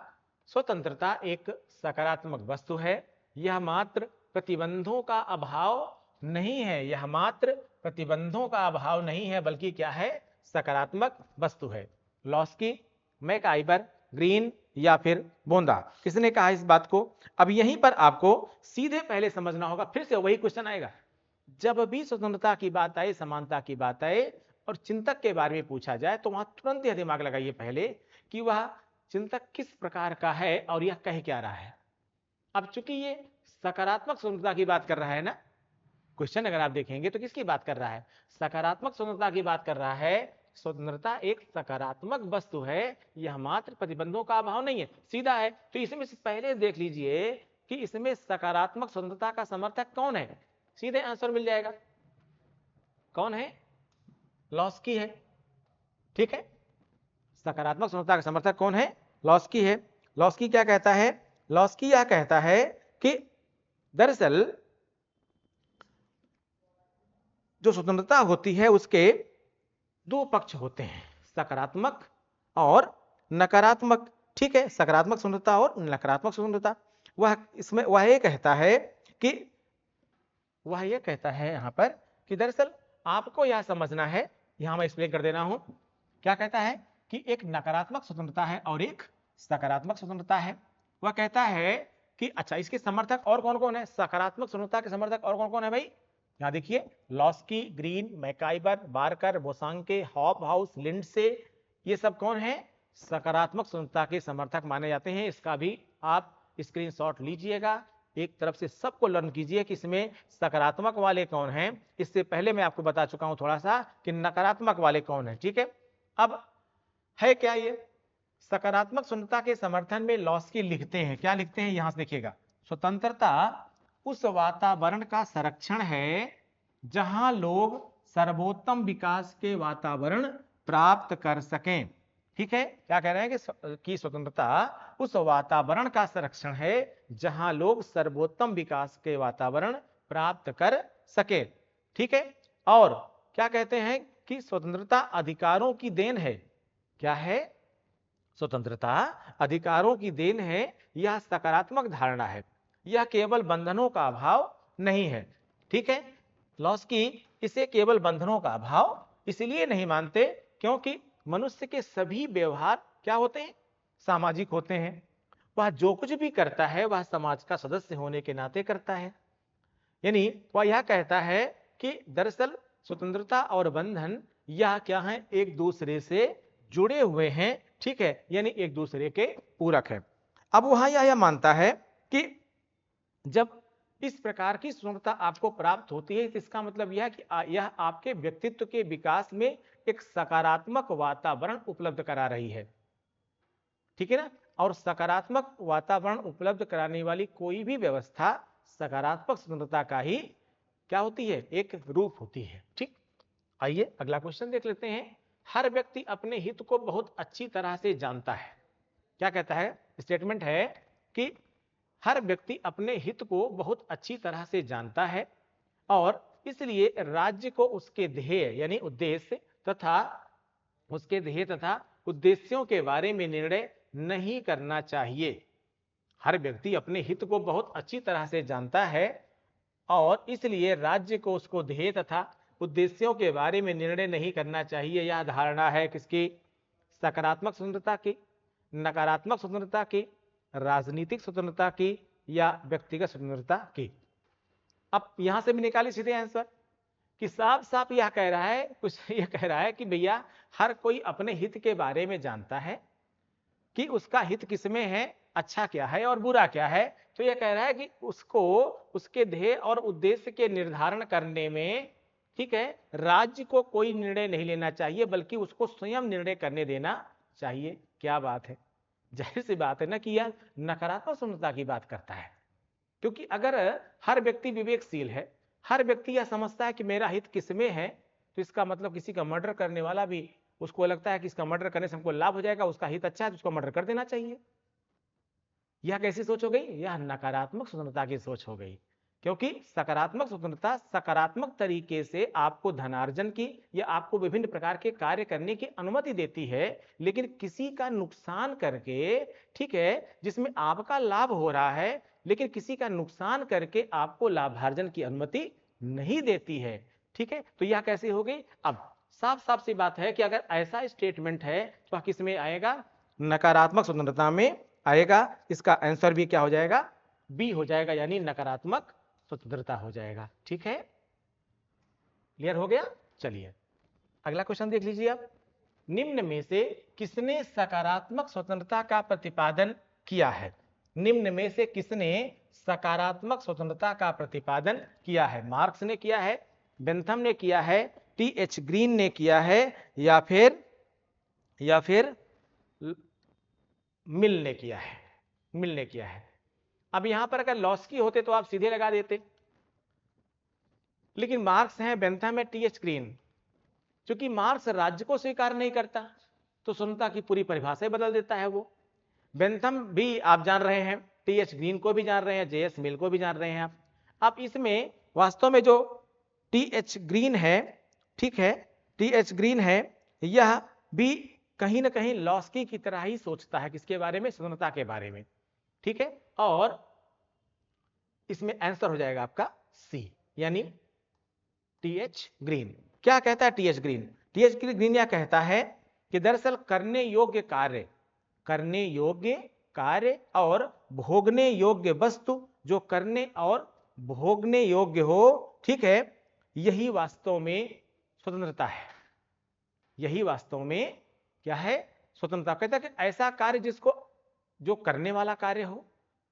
स्वतंत्रता एक सकारात्मक वस्तु है, यह मात्र प्रतिबंधों का अभाव नहीं है, यह मात्र प्रतिबंधों का अभाव नहीं है, बल्कि क्या है, सकारात्मक वस्तु है। लॉस्की, मैकाइबर, ग्रीन या फिर बोंदा, किसने कहा इस बात को। अब यहीं पर आपको सीधे पहले समझना होगा, फिर से वही क्वेश्चन आएगा, जब भी स्वतंत्रता की बात आए, समानता की बात आए और चिंतक के बारे में पूछा जाए, तो वहां तुरंत यह दिमाग लगाइए पहले कि वह चिंतक किस प्रकार का है और यह कह क्या रहा है। अब चूंकि ये सकारात्मक स्वतंत्रता की बात कर रहा है ना, क्वेश्चन अगर आप देखेंगे तो किसकी बात कर रहा है, सकारात्मक स्वतंत्रता की बात कर रहा है। स्वतंत्रता एक सकारात्मक वस्तु है, यह मात्र प्रतिबंधों का अभाव नहीं है, सीधा है। तो इसमें से पहले देख लीजिए कि इसमें सकारात्मक स्वतंत्रता का समर्थक कौन है, सीधे आंसर मिल जाएगा, कौन है, लॉस्की है। ठीक है, सकारात्मक स्वतंत्रता का समर्थक कौन है, लॉस्की है। लॉस्की क्या कहता है, लॉस्की यह कहता है कि दरअसल जो स्वतंत्रता होती है उसके दो पक्ष होते हैं, सकारात्मक और नकारात्मक। ठीक है, सकारात्मक स्वतंत्रता और नकारात्मक स्वतंत्रता। वह ये कहता है कि यहां पर कि दरअसल आपको यह समझना है, यहां मैं एक्सप्लेन कर दे रहा हूं। क्या कहता है कि एक नकारात्मक स्वतंत्रता है और एक सकारात्मक स्वतंत्रता है। वह कहता है कि अच्छा, इसके समर्थक और कौन कौन है, सकारात्मक स्वतंत्रता के समर्थक और कौन कौन है भाई, यहां देखिए, Laski, Green, MacIver, Barker, Bosanquet, Hobhouse, Lindsay, ये सब कौन है, सकारात्मक स्वतंत्रता के समर्थक माने जाते हैं। इसका भी आप स्क्रीनशॉट लीजिएगा, एक तरफ से सबको लर्न कीजिए कि इसमें सकारात्मक वाले कौन हैं। इससे पहले मैं आपको बता चुका हूं थोड़ा सा कि नकारात्मक वाले कौन है। ठीक है, अब है क्या ये, सकारात्मक स्वतंत्रता के समर्थन में लॉस्की लिखते हैं, क्या लिखते हैं, यहां से देखिएगा, स्वतंत्रता उस वातावरण का संरक्षण है जहां लोग सर्वोत्तम विकास के वातावरण प्राप्त कर सकें। ठीक है, क्या कह रहे हैं कि स्वतंत्रता उस वातावरण का संरक्षण है जहां लोग सर्वोत्तम विकास के वातावरण प्राप्त कर सके। ठीक है, और क्या कहते हैं कि स्वतंत्रता अधिकारों की देन है। क्या है? स्वतंत्रता अधिकारों की देन है, यह सकारात्मक धारणा है, यह केवल बंधनों का अभाव नहीं है। ठीक है, लॉस्की इसे केवल बंधनों का अभाव इसलिए नहीं मानते क्योंकि मनुष्य के सभी व्यवहार क्या होते हैं? सामाजिक होते हैं। वह जो कुछ भी करता है वह समाज का सदस्य होने के नाते करता है। यानी वह यह कहता है कि दरअसल स्वतंत्रता और बंधन यह क्या है? एक दूसरे से जुड़े हुए हैं। ठीक है, यानी एक दूसरे के पूरक है। अब वह यह मानता है कि जब इस प्रकार की स्वतंत्रता आपको प्राप्त होती है तो इसका मतलब यह कि यह आपके व्यक्तित्व के विकास में एक सकारात्मक वातावरण उपलब्ध करा रही है। ठीक है ना? और सकारात्मक वातावरण उपलब्ध कराने वाली कोई भी व्यवस्था सकारात्मक स्वतंत्रता का ही क्या होती है? एक रूप होती है। ठीक, आइए अगला क्वेश्चन देख लेते हैं। हर व्यक्ति अपने हित को बहुत अच्छी तरह से जानता है। क्या कहता है? स्टेटमेंट है कि हर व्यक्ति अपने हित को बहुत अच्छी तरह से जानता है और इसलिए राज्य को उसके ध्येय यानी उद्देश्य तथा उद्देश्यों के बारे में निर्णय नहीं करना चाहिए। हर व्यक्ति अपने हित को बहुत अच्छी तरह से जानता है और इसलिए राज्य को उसको ध्येय तथा उद्देश्यों के बारे में निर्णय नहीं करना चाहिए। यह धारणा है किसकी? सकारात्मक स्वतंत्रता की, नकारात्मक स्वतंत्रता की, राजनीतिक स्वतंत्रता की या व्यक्तिगत स्वतंत्रता की। अब यहां से भी निकाली सीधे आंसर कि साफ साफ यह कह रहा है, कुछ यह कह रहा है कि भैया हर कोई अपने हित के बारे में जानता है कि उसका हित किसमें है, अच्छा क्या है और बुरा क्या है। तो यह कह रहा है कि उसको उसके ध्येय और उद्देश्य के निर्धारण करने में, ठीक है, राज्य को कोई निर्णय नहीं लेना चाहिए बल्कि उसको स्वयं निर्णय करने देना चाहिए। क्या बात है, जाहिर सी बात है ना कि यह नकारात्मक स्वतंत्रता की बात करता है। क्योंकि अगर हर व्यक्ति विवेकशील है, हर व्यक्ति यह समझता है कि मेरा हित किसमें है, तो इसका मतलब किसी का मर्डर करने वाला भी उसको लगता है कि इसका मर्डर करने से हमको लाभ हो जाएगा, उसका हित अच्छा है तो उसको मर्डर कर देना चाहिए। यह कैसी सोच हो गई? यह नकारात्मक स्वतंत्रता की सोच हो गई। क्योंकि सकारात्मक स्वतंत्रता सकारात्मक तरीके से आपको धनार्जन की या आपको विभिन्न प्रकार के कार्य करने की अनुमति देती है, लेकिन किसी का नुकसान करके, ठीक है, जिसमें आपका लाभ हो रहा है लेकिन किसी का नुकसान करके आपको लाभार्जन की अनुमति नहीं देती है। ठीक है, तो यह कैसे हो गई? अब साफ साफ सी बात है कि अगर ऐसा स्टेटमेंट है तो किस में आएगा? नकारात्मक स्वतंत्रता में आएगा। इसका आंसर भी क्या हो जाएगा? बी हो जाएगा, यानी नकारात्मक स्वतंत्रता हो जाएगा। ठीक है, क्लियर हो गया? चलिए अगला क्वेश्चन देख लीजिए। आप निम्न में से किसने सकारात्मक स्वतंत्रता का प्रतिपादन किया है? निम्न में से किसने सकारात्मक स्वतंत्रता का प्रतिपादन किया है? मार्क्स ने किया है, बेंथम ने किया है, टी.एच. ग्रीन ने किया है या फिर मिल ने किया है? मिल ने किया है। अब यहां पर अगर लॉस्की होते तो आप सीधे लगा देते, लेकिन मार्क्स हैं, बेंथम है, टी.एच. ग्रीन। क्योंकि मार्क्स राज्य को स्वीकार नहीं करता तो स्वतंत्रता की पूरी परिभाषा बदल देता है वो। बेंथम भी आप जान रहे हैं, टी.एच. ग्रीन को भी जान रहे हैं, जे.एस. मिल को भी जान रहे हैं आप। अब इसमें वास्तव में जो टी.एच. ग्रीन है, ठीक है, टी.एच. ग्रीन है, यह भी कहीं ना कहीं लॉस्की की तरह ही सोचता है। किसके बारे में? स्वतंत्रता के बारे में। ठीक है, और इसमें आंसर हो जाएगा आपका सी, यानी टी.एच. ग्रीन। क्या कहता है टी.एच. ग्रीन? टी.एच. ग्रीन यह कहता है कि दरअसल करने योग्य कार्य और भोगने योग्य वस्तु, जो करने और भोगने योग्य हो, ठीक है, यही वास्तव में स्वतंत्रता है। यही वास्तव में क्या है? स्वतंत्रता। कहता है कि ऐसा कार्य जिसको, जो करने वाला कार्य हो,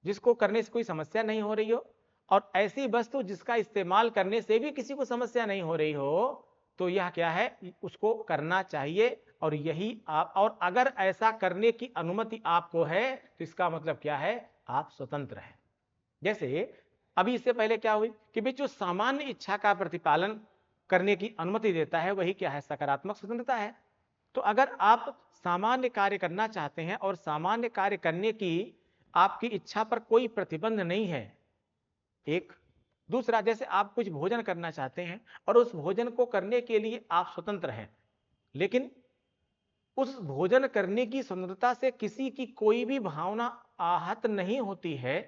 जिसको करने से कोई समस्या नहीं हो रही हो, और ऐसी वस्तु जिसका इस्तेमाल करने से भी किसी को समस्या नहीं हो रही हो, तो यह क्या है? उसको करना चाहिए। और यही आप, और अगर ऐसा करने की अनुमति आपको है तो इसका मतलब क्या है? आप स्वतंत्र हैं। जैसे अभी इससे पहले क्या हुई कि भाई जो सामान्य इच्छा का प्रतिपालन करने की अनुमति देता है वही क्या है? सकारात्मक स्वतंत्रता है। तो अगर आप सामान्य कार्य करना चाहते हैं और सामान्य कार्य करने की आपकी इच्छा पर कोई प्रतिबंध नहीं है, एक दूसरा, जैसे आप कुछ भोजन करना चाहते हैं और उस भोजन को करने के लिए आप स्वतंत्र हैं, लेकिन उस भोजन करने की स्वतंत्रता से किसी की कोई भी भावना आहत नहीं होती है,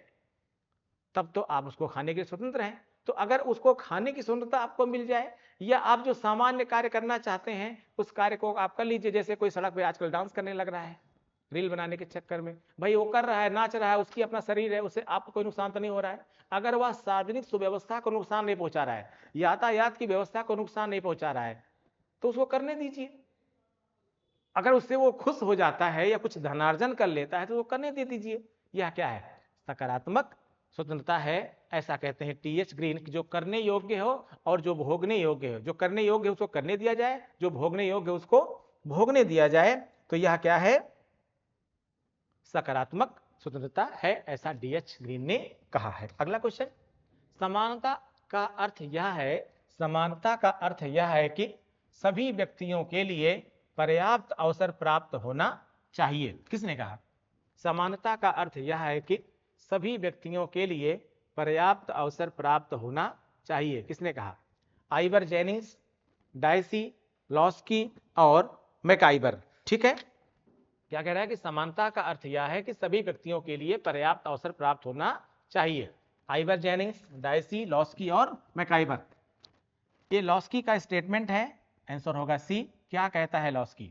तब तो आप उसको खाने के लिए स्वतंत्र हैं। तो अगर उसको खाने की स्वतंत्रता आपको मिल जाए, या आप जो सामान्य कार्य करना चाहते हैं उस कार्य को आप कर लीजिए, जैसे कोई सड़क पे आजकल डांस करने लग रहा है रील बनाने के चक्कर में, भाई वो कर रहा है, नाच रहा है, उसकी अपना शरीर है, उससे आपको कोई नुकसान तो नहीं हो रहा है। अगर वह सार्वजनिक सुव्यवस्था को नुकसान नहीं पहुंचा रहा है, यातायात की व्यवस्था को नुकसान नहीं पहुंचा रहा है, तो उसको करने दीजिए। अगर उससे वो खुश हो जाता है या कुछ धनार्जन कर लेता है तो वो करने दे दीजिए। यह क्या है? सकारात्मक स्वतंत्रता है। ऐसा कहते हैं टीएच ग्रीन, जो करने योग्य हो और जो भोगने योग्य हो। जो करने योग्य है उसको करने दिया जाए, जो भोगने योग्य है उसको भोगने दिया जाए। तो यह क्या है? सकारात्मक स्वतंत्रता है, ऐसा डीएच ग्रीन ने कहा है। अगला क्वेश्चन, समानता का अर्थ यह है, समानता का अर्थ यह है कि सभी व्यक्तियों के लिए पर्याप्त अवसर प्राप्त होना चाहिए। किसने कहा? समानता का अर्थ यह है कि सभी व्यक्तियों के लिए पर्याप्त अवसर प्राप्त होना चाहिए। किसने कहा? आइवर जेनिंग्स, डायसी, लॉस्की और मैकाइबर। ठीक है, क्या कह रहा है कि समानता का अर्थ यह है कि सभी व्यक्तियों के लिए पर्याप्त अवसर प्राप्त होना चाहिए। आइवर जेनिंग्स, डायसी, लॉस्की और मैकाइबर। ये लॉस्की का स्टेटमेंट है, आंसर होगा सी। क्या कहता है लॉस्की?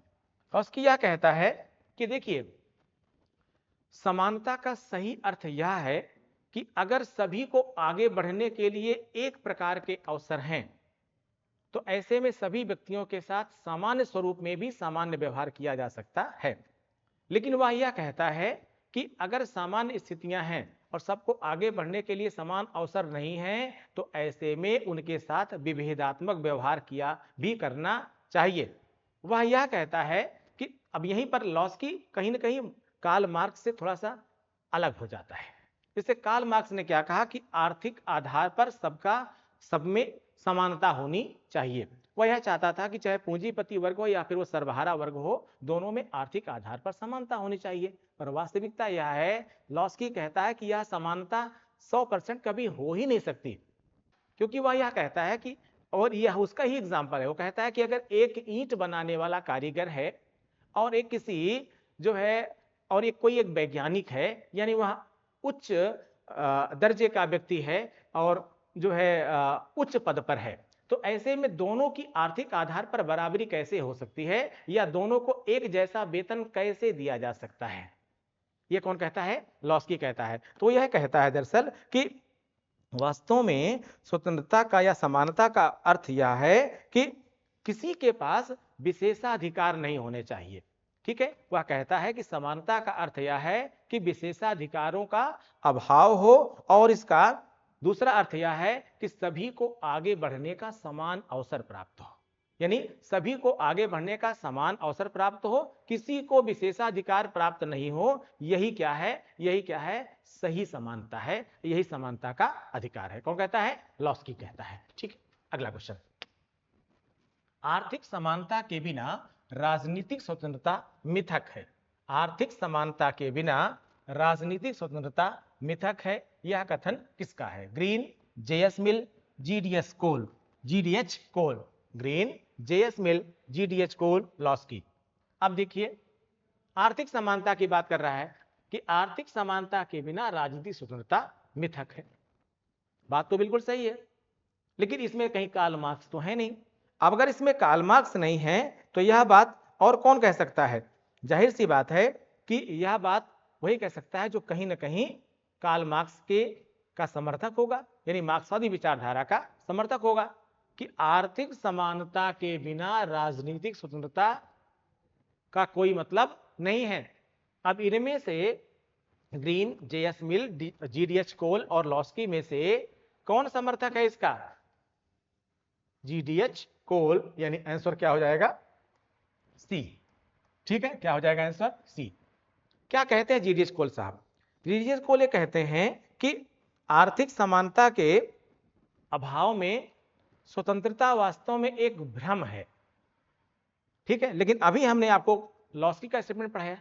लॉस्की यह कहता है कि देखिए, समानता का सही अर्थ यह है कि अगर सभी को आगे बढ़ने के लिए एक प्रकार के अवसर हैं, तो ऐसे में सभी व्यक्तियों के साथ सामान्य स्वरूप में भी सामान्य व्यवहार किया जा सकता है। लेकिन वह यह कहता है कि अगर सामान्य स्थितियां हैं और सबको आगे बढ़ने के लिए समान अवसर नहीं है, तो ऐसे में उनके साथ विभेदात्मक व्यवहार किया भी करना चाहिए। वह यह कहता है कि अब यहीं पर लॉस्की कहीं ना कहीं कार्ल मार्क्स से थोड़ा सा अलग हो जाता है। जैसे कार्ल मार्क्स ने क्या कहा कि आर्थिक आधार पर सब में समानता होनी चाहिए। वह यह चाहता था कि चाहे पूंजीपति वर्ग हो या फिर वो सर्वहारा वर्ग हो, दोनों में आर्थिक आधार पर समानता होनी चाहिए। पर वास्तविकता यह है, लॉस्की कहता है कि यह समानता 100% कभी हो ही नहीं सकती, क्योंकि वह यह कहता है कि, और यह उसका ही एग्जाम्पल है, वो कहता है कि अगर एक ईंट बनाने वाला कारीगर है और एक किसी जो है और एक कोई एक वैज्ञानिक है, यानी वह उच्च दर्जे का व्यक्ति है और जो है उच्च पद पर है, तो ऐसे में दोनों की आर्थिक आधार पर बराबरी कैसे हो सकती है, या दोनों को एक जैसा वेतन कैसे दिया जा सकता है? यह कौन कहता है? लॉस्की कहता है। तो यह कहता है दरअसल कि वास्तव में स्वतंत्रता का या समानता का अर्थ यह है कि किसी के पास विशेषाधिकार नहीं होने चाहिए। ठीक है, वह कहता है कि समानता का अर्थ यह है कि विशेषाधिकारों का अभाव हो, और इसका दूसरा अर्थ यह है कि सभी को आगे बढ़ने का समान अवसर प्राप्त हो, यानी सभी को आगे बढ़ने का समान अवसर प्राप्त हो, किसी को विशेषाधिकार प्राप्त नहीं हो। यही क्या है? यही क्या है? सही समानता है, यही समानता का अधिकार है। कौन कहता है? लॉस्की कहता है। ठीक है, अगला क्वेश्चन, आर्थिक समानता के बिना राजनीतिक स्वतंत्रता मिथक है। आर्थिक समानता के बिना राजनीतिक स्वतंत्रता मिथक है, यह कथन किसका है? ग्रीन, जेएस मिल, जीडीएच कोल। जीडीएच कोल, ग्रीन, जेएस मिल, जीडीएच कोल, लॉस्की। अब देखिए, आर्थिक समानता की बात कर रहा है कि आर्थिक समानता के बिना राजनीतिक स्वतंत्रता मिथक है। बात तो बिल्कुल सही है, लेकिन इसमें कहीं कार्ल मार्क्स तो है नहीं। अब अगर इसमें कार्ल मार्क्स नहीं है तो यह बात और कौन कह सकता है? जाहिर सी बात है कि यह बात वही कह सकता है जो कहीं ना कहीं कार्ल मार्क्स के का समर्थक होगा, यानी मार्क्सवादी विचारधारा का समर्थक होगा, कि आर्थिक समानता के बिना राजनीतिक स्वतंत्रता का कोई मतलब नहीं है। अब इनमें से ग्रीन, जेएस मिल, जीडीएच कोल और लॉस्की में से कौन समर्थक है इसका? जीडीएच कोल, यानी आंसर क्या हो जाएगा? सी। ठीक है, क्या हो जाएगा आंसर? सी। क्या कहते हैं जीडीएच कोल साहब? जीडीएच कोल ये कहते हैं कि आर्थिक समानता के अभाव में स्वतंत्रता वास्तव में एक भ्रम है। ठीक है, लेकिन अभी हमने आपको लॉस्की का स्टेटमेंट पढ़ाया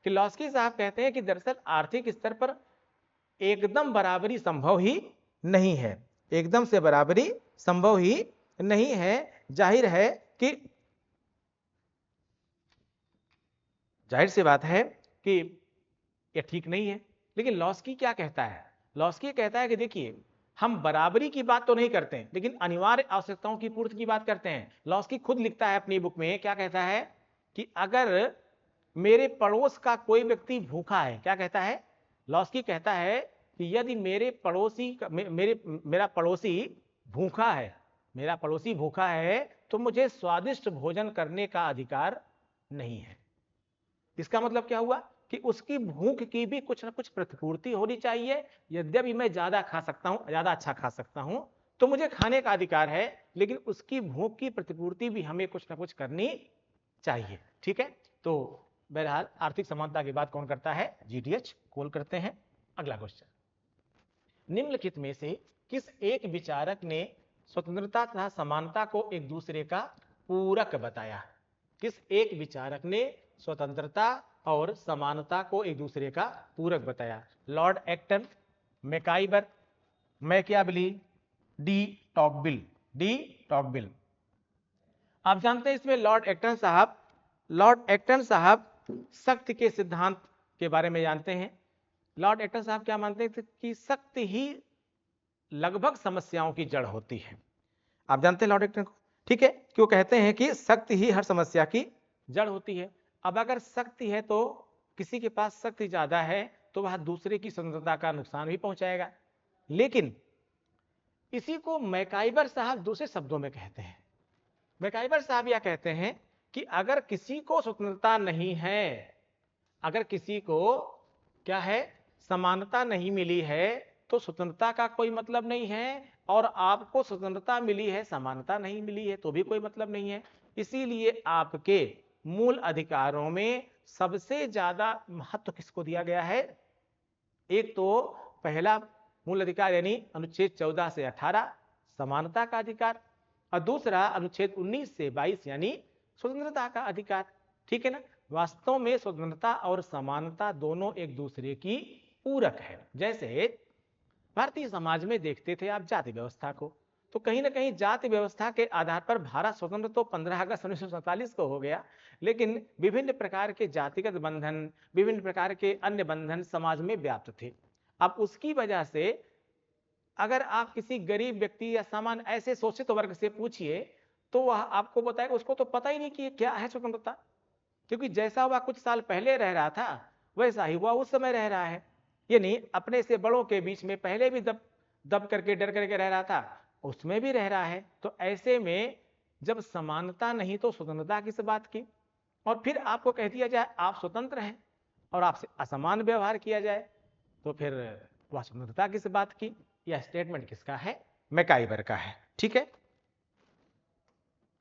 कि लॉस्की साहब कहते हैं कि दरअसल आर्थिक स्तर पर एकदम बराबरी संभव ही नहीं है। एकदम से बराबरी संभव ही नहीं है। जाहिर सी बात है कि यह ठीक नहीं है। लेकिन लॉस्की क्या कहता है? लॉस्की कहता है कि देखिए, हम बराबरी की बात तो नहीं करते हैं, लेकिन अनिवार्य आवश्यकताओं की पूर्ति की बात करते हैं। लॉस्की खुद लिखता है अपनी बुक में, क्या कहता है कि अगर मेरे पड़ोस का कोई व्यक्ति भूखा है, क्या कहता है? लॉस्की कहता है कि यदि मेरे पड़ोसी मेरा पड़ोसी भूखा है, मेरा पड़ोसी भूखा है, तो मुझे स्वादिष्ट भोजन करने का अधिकार नहीं है। इसका मतलब क्या हुआ कि उसकी भूख की भी कुछ ना कुछ प्रतिपूर्ति होनी चाहिए। यद्यपि मैं ज्यादा खा सकता हूं, ज्यादा अच्छा खा सकता हूं, तो मुझे खाने का अधिकार है, लेकिन उसकी भूख की प्रतिपूर्ति भी हमें कुछ ना कुछ करनी चाहिए। ठीक है, तो बहरहाल आर्थिक समानता की बात कौन करता है? जीडीएच कोल करते हैं। अगला क्वेश्चन, निम्नलिखित में से किस एक विचारक ने स्वतंत्रता तथा समानता को एक दूसरे का पूरक बताया? किस एक विचारक ने स्वतंत्रता और समानता को एक दूसरे का पूरक बताया? Lord Acton, MacIver, Machiavelli, de Tocqueville. De Tocqueville. आप जानते हैं इसमें लॉर्ड एक्टन साहब सत्य के सिद्धांत के बारे में जानते हैं। लॉर्ड एक्टन साहब क्या मानते थे कि सत्य ही लगभग समस्याओं की जड़ होती है। आप जानते हैं लॉर्ड एक्टन को, ठीक है? क्यों कहते हैं कि शक्ति ही हर समस्या की जड़ होती है। अब अगर शक्ति है तो किसी के पास शक्ति ज्यादा है तो वह दूसरे की स्वतंत्रता का नुकसान भी पहुंचाएगा। लेकिन इसी को मैकाइबर साहब दूसरे शब्दों में कहते हैं। मैकाइबर साहब यह कहते हैं कि अगर किसी को स्वतंत्रता नहीं है, अगर किसी को क्या है, समानता नहीं मिली है, तो स्वतंत्रता का कोई मतलब नहीं है, और आपको स्वतंत्रता मिली है, समानता नहीं मिली है, तो भी कोई मतलब नहीं है। इसीलिए आपके मूल अधिकारों में सबसे ज्यादा महत्व किसको दिया गया है? एक तो पहला मूल अधिकार यानी अनुच्छेद 14 से 18 समानता का अधिकार, और दूसरा अनुच्छेद 19 से 22 यानी स्वतंत्रता का अधिकार। ठीक है ना? वास्तव में स्वतंत्रता और समानता दोनों एक दूसरे की पूरक है। जैसे भारतीय समाज में देखते थे आप जाति व्यवस्था को, तो कहीं ना कहीं जाति व्यवस्था के आधार पर भारत स्वतंत्र तो 15 अगस्त 1947 को हो गया, लेकिन विभिन्न प्रकार के जातिगत बंधन, विभिन्न प्रकार के अन्य बंधन समाज में व्याप्त थे। अब उसकी वजह से अगर आप किसी गरीब व्यक्ति या सामान्य ऐसे शोषित वर्ग से पूछिए, तो वह आपको बताएगा उसको तो पता ही नहीं कि क्या है स्वतंत्रता, क्योंकि जैसा वह कुछ साल पहले रह रहा था वैसा ही वह उस समय रह रहा है। यानी अपने से बड़ों के बीच में पहले भी दब करके डर करके रह रहा था, उसमें भी रह रहा है। तो ऐसे में जब समानता नहीं तो स्वतंत्रता किस बात की? और फिर आपको कह दिया जाए आप स्वतंत्र हैं और आपसे असमान व्यवहार किया जाए, तो फिर वह स्वतंत्रता किस बात की? यह स्टेटमेंट किसका है? मैकाइबर का है। ठीक है,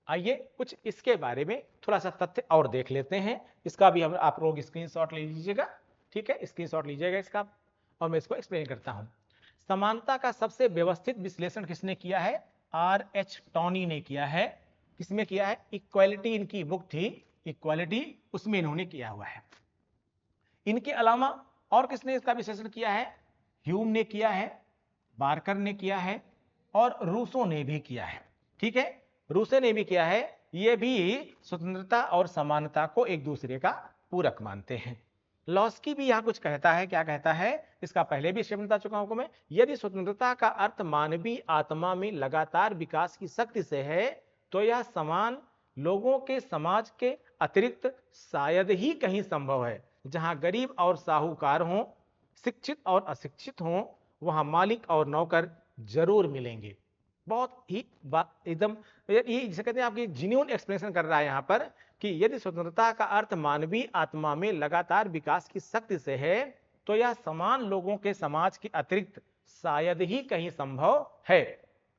आइए कुछ इसके बारे में थोड़ा सा तथ्य और देख लेते हैं। इसका भी हम आप लोग स्क्रीनशॉट ले लीजिएगा। ठीक है, स्क्रीनशॉट लीजिएगा इसका, और मैं इसको एक्सप्लेन करता हूं। समानता का सबसे व्यवस्थित विश्लेषण किसने किया है? R.H. टॉनी ने किया है। किसमें किया है? इक्वालिटी इनकी बुक थी, इक्वालिटी, उसमें इन्होंने किया हुआ है। इनके अलावा और किसने इसका विश्लेषण किया है? ह्यूम ने किया है, बार्कर ने किया है, और रूसो ने भी किया है। ठीक है, रूसो ने भी किया है। ये भी स्वतंत्रता और समानता को एक दूसरे का पूरक मानते हैं। लॉस्की भी यहां कुछ कहता है। क्या कहता है? इसका पहले भी स्टेटमेंट बता चुका हूं मैं। यदि स्वतंत्रता का अर्थ मानवीय आत्मा में लगातार विकास की शक्ति से है, तो यह समान लोगों के समाज के अतिरिक्त शायद ही कहीं संभव है। जहां गरीब और साहूकार हों, शिक्षित और अशिक्षित हों, वहां मालिक और नौकर जरूर मिलेंगे। बहुत ही बात एकदम ये जिसे कहते हैं आपकी जेन्युइन एक्सप्लेनेशन कर रहा है यहां पर कि यदि स्वतंत्रता का अर्थ मानवीय आत्मा में लगातार विकास की शक्ति से है, तो यह समान लोगों के समाज के अतिरिक्त शायद ही कहीं संभव है।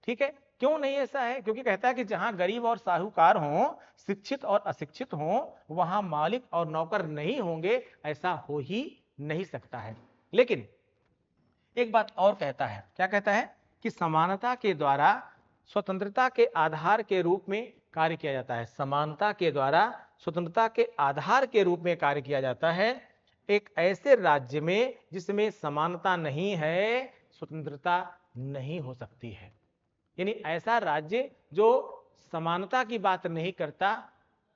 ठीक है, क्यों नहीं ऐसा है? क्योंकि कहता है कि जहां गरीब और साहूकार हों, शिक्षित और अशिक्षित हों, वहां मालिक और नौकर नहीं होंगे, ऐसा हो ही नहीं सकता है। लेकिन एक बात और कहता है। क्या कहता है? कि समानता के द्वारा स्वतंत्रता के आधार के रूप में कार्य किया जाता है। समानता के द्वारा स्वतंत्रता के आधार के रूप में कार्य किया जाता है। एक ऐसे राज्य में जिसमें समानता नहीं है, स्वतंत्रता नहीं हो सकती है। यानी ऐसा राज्य जो समानता की बात नहीं करता,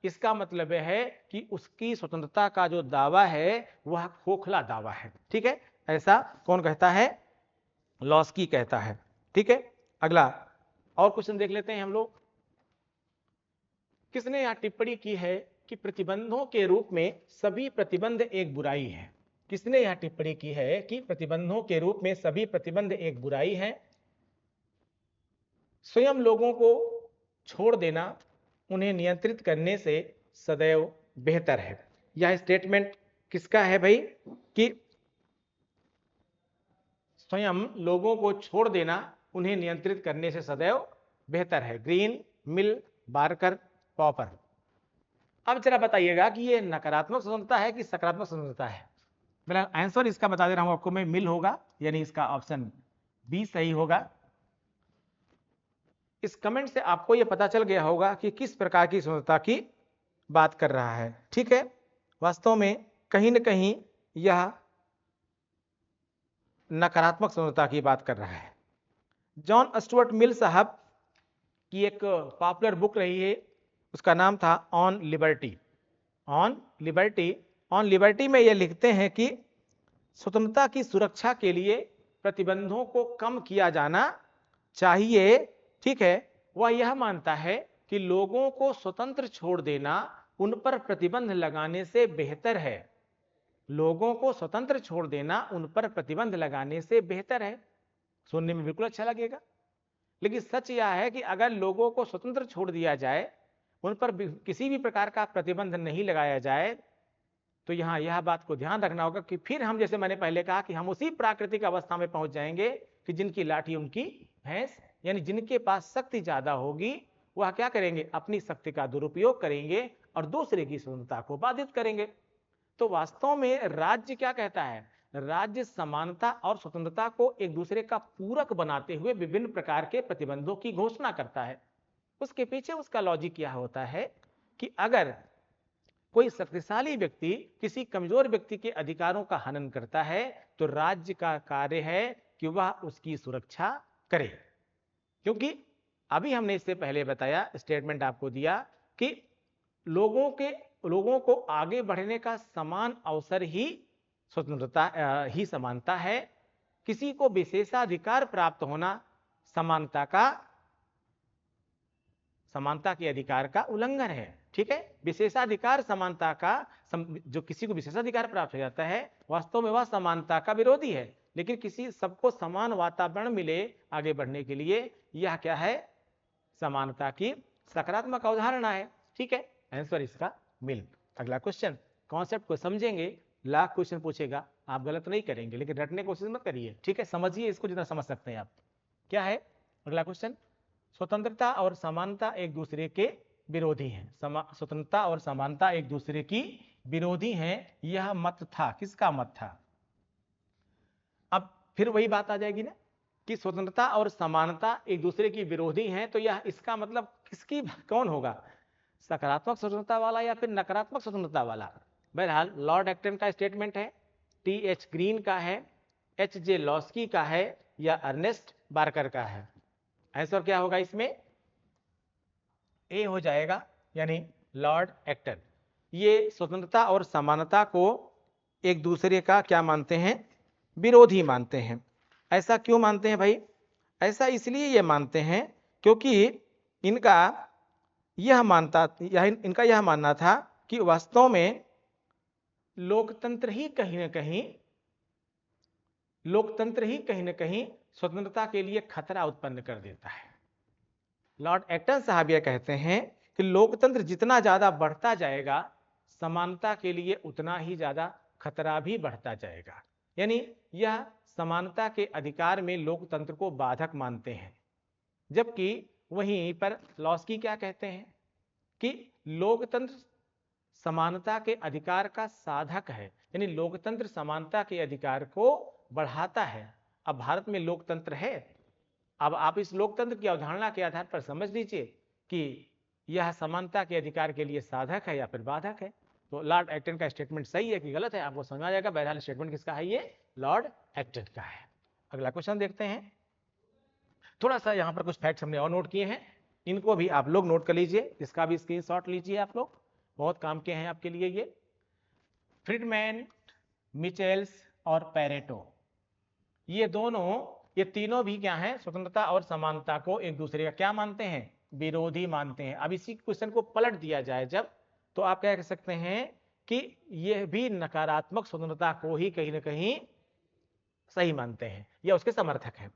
इसका मतलब है कि उसकी स्वतंत्रता का जो दावा है वह खोखला दावा है। ठीक है, ऐसा कौन कहता है? लॉस्की कहता है। ठीक है, अगला और क्वेश्चन देख लेते हैं हम लोग। किसने यहां टिप्पणी की है कि प्रतिबंधों के रूप में सभी प्रतिबंध एक बुराई है? किसने यह टिप्पणी की है कि प्रतिबंधों के रूप में सभी प्रतिबंध एक बुराई है? स्वयं लोगों को छोड़ देना उन्हें नियंत्रित करने से सदैव बेहतर है। यह स्टेटमेंट किसका है भाई? कि स्वयं लोगों को छोड़ देना उन्हें नियंत्रित करने से सदैव बेहतर है। ग्रीन, मिल, बार्कर, पॉपर। अब जरा बताइएगा कि ये नकारात्मक स्वतंत्रता है कि सकारात्मक स्वतंत्रता है? मेरा आंसर इसका बता दे रहा हूं आपको मैं, मिल होगा, यानी इसका ऑप्शन बी सही होगा। इस कमेंट से आपको यह पता चल गया होगा कि किस प्रकार की स्वतंत्रता की बात कर रहा है। ठीक है, वास्तव में कहीं न कहीं यह नकारात्मक स्वतंत्रता की बात कर रहा है। जॉन स्टुअर्ट मिल साहब की एक पॉपुलर बुक रही है, उसका नाम था on liberty. On liberty, on liberty में यह लिखते हैं कि स्वतंत्रता की सुरक्षा के लिए प्रतिबंधों को कम किया जाना चाहिए। ठीक है, वह यह मानता है कि लोगों को स्वतंत्र छोड़ देना उन पर प्रतिबंध लगाने से बेहतर है। लोगों को स्वतंत्र छोड़ देना उन पर प्रतिबंध लगाने से बेहतर है। सुनने में बिल्कुल अच्छा लगेगा, लेकिन सच यह है कि अगर लोगों को स्वतंत्र छोड़ दिया जाए, उन पर किसी भी प्रकार का प्रतिबंध नहीं लगाया जाए, तो यहां यह बात को ध्यान रखना होगा कि फिर हम, जैसे मैंने पहले कहा, कि हम उसी प्राकृतिक अवस्था में पहुंच जाएंगे कि जिनकी लाठी उनकी भैंस, यानी जिनके पास शक्ति ज्यादा होगी वह क्या करेंगे? अपनी शक्ति का दुरुपयोग करेंगे और दूसरे की स्वतंत्रता को बाधित करेंगे। तो वास्तव में राज्य क्या कहता है? राज्य समानता और स्वतंत्रता को एक दूसरे का पूरक बनाते हुए विभिन्न प्रकार के प्रतिबंधों की घोषणा करता है। उसके पीछे उसका लॉजिक क्या होता है कि अगर कोई शक्तिशाली व्यक्ति किसी कमजोर व्यक्ति के अधिकारों का हनन करता है तो राज्य का कार्य है कि वह उसकी सुरक्षा करे। क्योंकि अभी हमने इससे पहले बताया, स्टेटमेंट आपको दिया कि लोगों को आगे बढ़ने का समान अवसर ही स्वतंत्रता ही समानता है। किसी को विशेषाधिकार प्राप्त होना समानता के अधिकार का उल्लंघन है। ठीक है, विशेषाधिकार समानता का जो किसी को विशेषाधिकार प्राप्त हो जाता है वास्तव में वह समानता का विरोधी है। लेकिन किसी सबको समान वातावरण मिले आगे बढ़ने के लिए, यह क्या है? समानता की सकारात्मक अवधारणा है। ठीक है, आंसर इसका मिल। अगला क्वेश्चन, कॉन्सेप्ट को समझेंगे, लाख क्वेश्चन पूछेगा, आप गलत नहीं करेंगे, लेकिन रटने की कोशिश मत करिए। ठीक है, समझिए इसको जितना समझ सकते हैं आप। क्या है अगला क्वेश्चन? स्वतंत्रता और समानता एक दूसरे के विरोधी हैं। स्वतंत्रता और समानता एक दूसरे की विरोधी हैं, यह मत था। किसका मत था? अब फिर वही बात आ जाएगी ना कि स्वतंत्रता और समानता एक दूसरे की विरोधी हैं, तो यह इसका मतलब किसकी कौन होगा? सकारात्मक स्वतंत्रता वाला या फिर नकारात्मक स्वतंत्रता वाला? बहरहाल लॉर्ड एक्टन का स्टेटमेंट है, टी.एच. ग्रीन का है, एच.जे. लॉस्की का है, या अर्नेस्ट बार्कर का है? आंसर क्या होगा इसमें? ए हो जाएगा, यानी लॉर्ड एक्टन। ये स्वतंत्रता और समानता को एक दूसरे का क्या मानते हैं? विरोधी मानते हैं। ऐसा क्यों मानते हैं भाई? ऐसा इसलिए ये मानते हैं क्योंकि इनका यह मानना था कि वास्तव में लोकतंत्र ही कहीं न कहीं स्वतंत्रता के लिए खतरा उत्पन्न कर देता है। लॉर्ड एक्टन साहब यह कहते हैं कि लोकतंत्र जितना ज्यादा बढ़ता जाएगा, समानता के लिए उतना ही ज्यादा खतरा भी बढ़ता जाएगा। यानी यह समानता के अधिकार में लोकतंत्र को बाधक मानते हैं, जबकि वहीं पर लॉस्की क्या कहते हैं कि लोकतंत्र समानता के अधिकार का साधक है। यानी लोकतंत्र समानता के अधिकार को बढ़ाता है। अब भारत में लोकतंत्र है, अब आप इस लोकतंत्र की अवधारणा के आधार पर समझ लीजिए कि यह समानता के अधिकार के लिए साधक है या फिर बाधक है। तो लॉर्ड एक्टन का स्टेटमेंट सही है कि गलत है, आपको समझ आ जाएगा। बहरहाल स्टेटमेंट किसका है? ये लॉर्ड एक्टन का है। अगला क्वेश्चन देखते हैं। थोड़ा सा यहाँ पर कुछ फैक्ट्स हमने और नोट किए हैं, इनको भी आप लोग नोट कर लीजिए, इसका भी स्क्रीनशॉट लीजिए आप लोग, बहुत काम के हैं आपके लिए ये। फ्रीडमैन, मिचेल्स और पैरेटो, ये दोनों, ये तीनों भी क्या हैं, स्वतंत्रता और समानता को एक दूसरे का क्या मानते हैं, विरोधी मानते हैं। अब इसी क्वेश्चन को पलट दिया जाए जब, तो आप क्या कह सकते हैं कि यह भी नकारात्मक स्वतंत्रता को ही कहीं ना कहीं सही मानते हैं या उसके समर्थक हैं।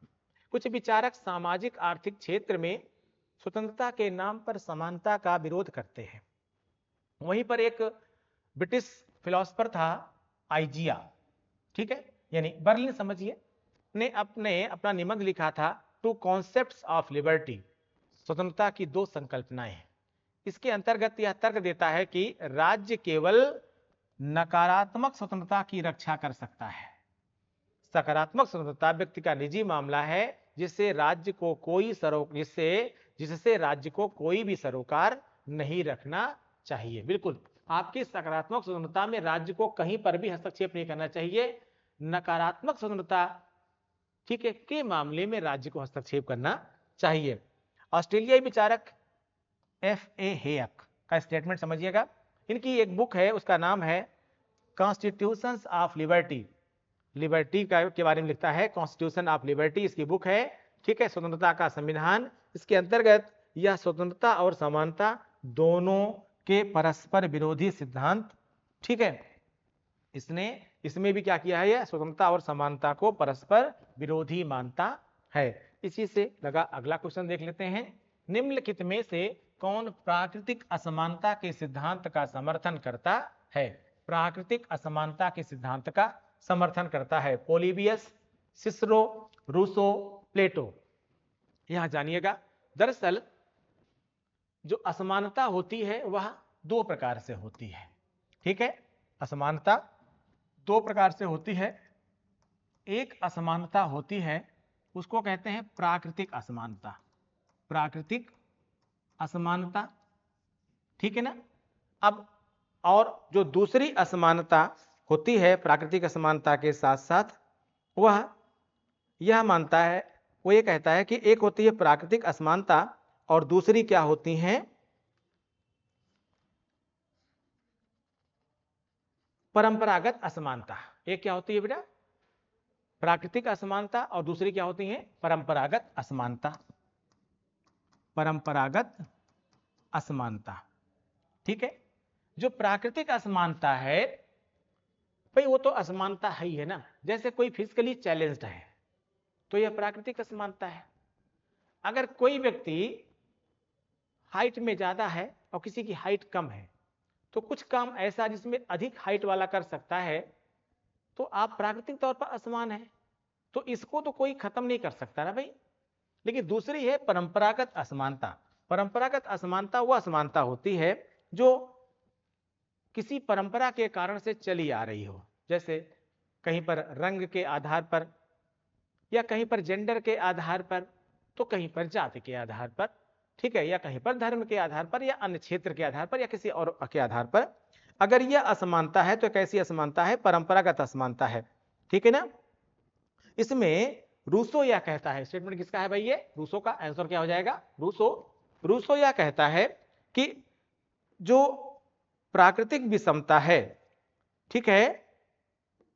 कुछ विचारक सामाजिक आर्थिक क्षेत्र में स्वतंत्रता के नाम पर समानता का विरोध करते हैं। वहीं पर एक ब्रिटिश फिलोसफर था आइजिया, ठीक है, यानी बर्लिन समझिए, ने अपना निबंध लिखा था टू कॉन्सेप्ट्स ऑफ लिबर्टी, स्वतंत्रता की दो संकल्पनाएं। इसके अंतर्गत यह तर्क देता है कि राज्य केवल नकारात्मक स्वतंत्रता की रक्षा कर सकता है। सकारात्मक स्वतंत्रता व्यक्ति का निजी मामला है, जिससे राज्य को कोई भी सरोकार नहीं रखना चाहिए। बिल्कुल, आपकी सकारात्मक स्वतंत्रता में राज्य को कहीं पर भी हस्तक्षेप नहीं करना चाहिए। नकारात्मक स्वतंत्रता, ठीक है, के मामले में राज्य को हस्तक्षेप करना चाहिए। ऑस्ट्रेलियाई विचारक F.A. हेयक का स्टेटमेंट समझिएगा। इनकी एक बुक है, उसका नाम है कॉन्स्टिट्यूशंस ऑफ लिबर्टी, लिबर्टी के बारे में लिखता है, कॉन्स्टिट्यूशन ऑफ लिबर्टी इसकी बुक है, ठीक है, स्वतंत्रता का संविधान। इसके अंतर्गत यह स्वतंत्रता और समानता दोनों के परस्पर विरोधी सिद्धांत, ठीक है, इसमें भी क्या किया है, यह स्वतंत्रता और समानता को परस्पर विरोधी मानता है। इसी से लगा अगला क्वेश्चन देख लेते हैं। निम्नलिखित में से कौन प्राकृतिक असमानता के सिद्धांत का समर्थन करता है? प्राकृतिक असमानता के सिद्धांत का समर्थन करता है पोलिबियस, सिसरो, रूसो, प्लेटो। यहां जानिएगा, दरअसल जो असमानता होती है वह दो प्रकार से होती है, ठीक है, असमानता दो प्रकार से होती है। एक असमानता होती है, उसको कहते हैं प्राकृतिक असमानता, प्राकृतिक असमानता, ठीक है ना। अब और जो दूसरी असमानता होती है प्राकृतिक असमानता के साथ साथ, वह यह मानता है, वो ये कहता है कि एक होती है प्राकृतिक असमानता और दूसरी क्या होती हैं, परंपरागत असमानता। एक क्या होती है बेटा, प्राकृतिक असमानता, और दूसरी क्या होती है, परंपरागत असमानता, परंपरागत असमानता, ठीक है। जो प्राकृतिक असमानता है भाई, वो तो असमानता है ही है ना, जैसे कोई फिजिकली चैलेंज्ड है तो यह प्राकृतिक असमानता है। अगर कोई व्यक्ति हाइट में ज्यादा है और किसी की हाइट कम है, तो कुछ काम ऐसा जिसमें अधिक हाइट वाला कर सकता है, तो आप प्राकृतिक तौर पर असमान है, तो इसको तो कोई खत्म नहीं कर सकता ना भाई। लेकिन दूसरी है परंपरागत असमानता। परंपरागत असमानता वह असमानता होती है जो किसी परंपरा के कारण से चली आ रही हो, जैसे कहीं पर रंग के आधार पर, या कहीं पर जेंडर के आधार पर, तो कहीं पर जाति के आधार पर, ठीक है, या कहीं पर धर्म के आधार पर, या अन्य क्षेत्र के आधार पर, या किसी और के आधार पर। अगर यह असमानता है तो कैसी असमानता है, परंपरागत असमानता है, ठीक है ना। इसमें रूसो यह कहता है, स्टेटमेंट किसका है भाई, ये रूसो का। आंसर क्या हो जाएगा, रूसो यह कहता है कि जो प्राकृतिक विषमता है, ठीक है,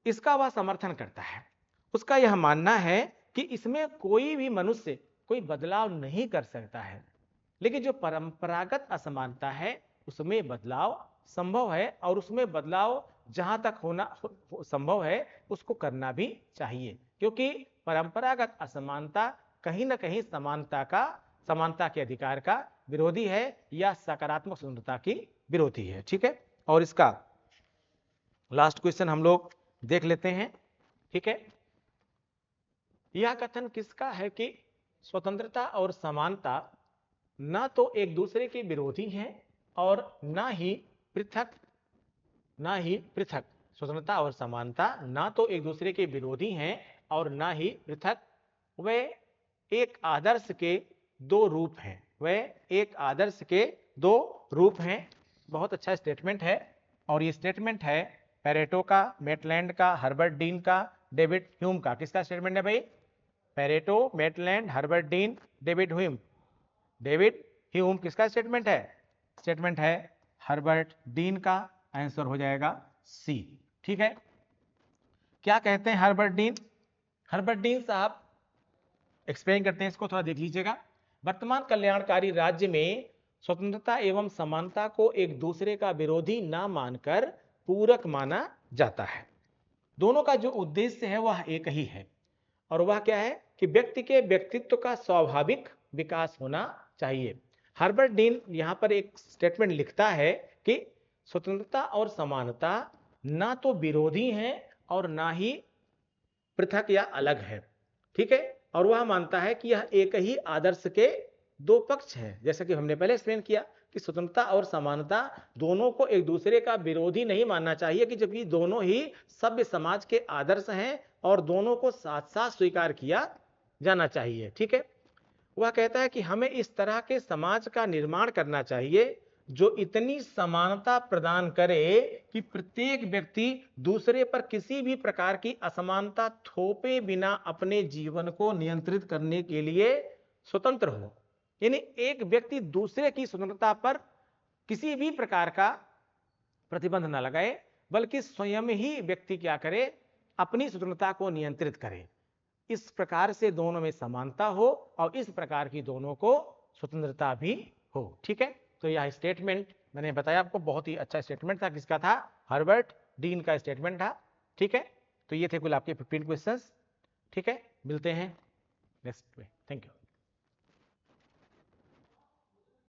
इसका वह समर्थन करता है। उसका यह मानना है कि इसमें कोई भी मनुष्य कोई बदलाव नहीं कर सकता है, लेकिन जो परंपरागत असमानता है उसमें बदलाव संभव है, और उसमें बदलाव जहां तक होना संभव है उसको करना भी चाहिए, क्योंकि परंपरागत असमानता कहीं ना कहीं समानता के अधिकार का विरोधी है, या सकारात्मक स्वतंत्रता की विरोधी है, ठीक है। और इसका लास्ट क्वेश्चन हम लोग देख लेते हैं, ठीक है। यह कथन किसका है कि स्वतंत्रता और समानता ना तो एक दूसरे के विरोधी हैं और ना ही पृथक, स्वतंत्रता और समानता ना तो एक दूसरे के विरोधी हैं और ना ही पृथक, वे एक आदर्श के दो रूप हैं, वे एक आदर्श के दो रूप हैं। बहुत अच्छा स्टेटमेंट है, और ये स्टेटमेंट है पैरेटो का, मेटलैंड का, हर्बर्ट डीन का, डेविड ह्यूम का। किसका स्टेटमेंट है भाई, Pareto, Maitland, Herbert dean, David Hume. David Hume किसका स्टेटमेंट है? स्टेटमेंट है हर्बर्ट डीन का। आंसर हो जाएगा सी। ठीक है, क्या कहते हैं हर्बर्ट डीन? हर्बर्ट डीन साहब एक्सप्लेन करते हैं, इसको थोड़ा देख लीजिएगा। वर्तमान कल्याणकारी राज्य में स्वतंत्रता एवं समानता को एक दूसरे का विरोधी ना मानकर पूरक माना जाता है। दोनों का जो उद्देश्य है वह एक ही है, और वह क्या है कि व्यक्ति के व्यक्तित्व का स्वाभाविक विकास होना चाहिए। हर्बर्ट डीन यहां पर एक स्टेटमेंट लिखता है कि स्वतंत्रता और समानता ना तो विरोधी हैं और ना ही पृथक या अलग है। ठीक है, और वह मानता है कि यह एक ही आदर्श के दो पक्ष हैं। जैसा कि हमने पहले एक्सप्लेन किया कि स्वतंत्रता और समानता दोनों को एक दूसरे का विरोधी नहीं मानना चाहिए, कि जबकि दोनों ही सभ्य समाज के आदर्श हैं और दोनों को साथ साथ स्वीकार किया जाना चाहिए। ठीक है, वह कहता है कि हमें इस तरह के समाज का निर्माण करना चाहिए जो इतनी समानता प्रदान करे कि प्रत्येक व्यक्ति दूसरे पर किसी भी प्रकार की असमानता थोपे बिना अपने जीवन को नियंत्रित करने के लिए स्वतंत्र हो। यानी एक व्यक्ति दूसरे की स्वतंत्रता पर किसी भी प्रकार का प्रतिबंध न लगाए, बल्कि स्वयं ही व्यक्ति क्या करे, अपनी स्वतंत्रता को नियंत्रित करे। इस प्रकार से दोनों में समानता हो और इस प्रकार की दोनों को स्वतंत्रता भी हो। ठीक है, तो यह स्टेटमेंट मैंने बताया आपको, बहुत ही अच्छा स्टेटमेंट था। किसका था? हर्बर्ट डीन का स्टेटमेंट था। ठीक है, तो ये थे कुल आपके 15 क्वेश्चंस। ठीक है, मिलते हैं नेक्स्ट में। Thank you.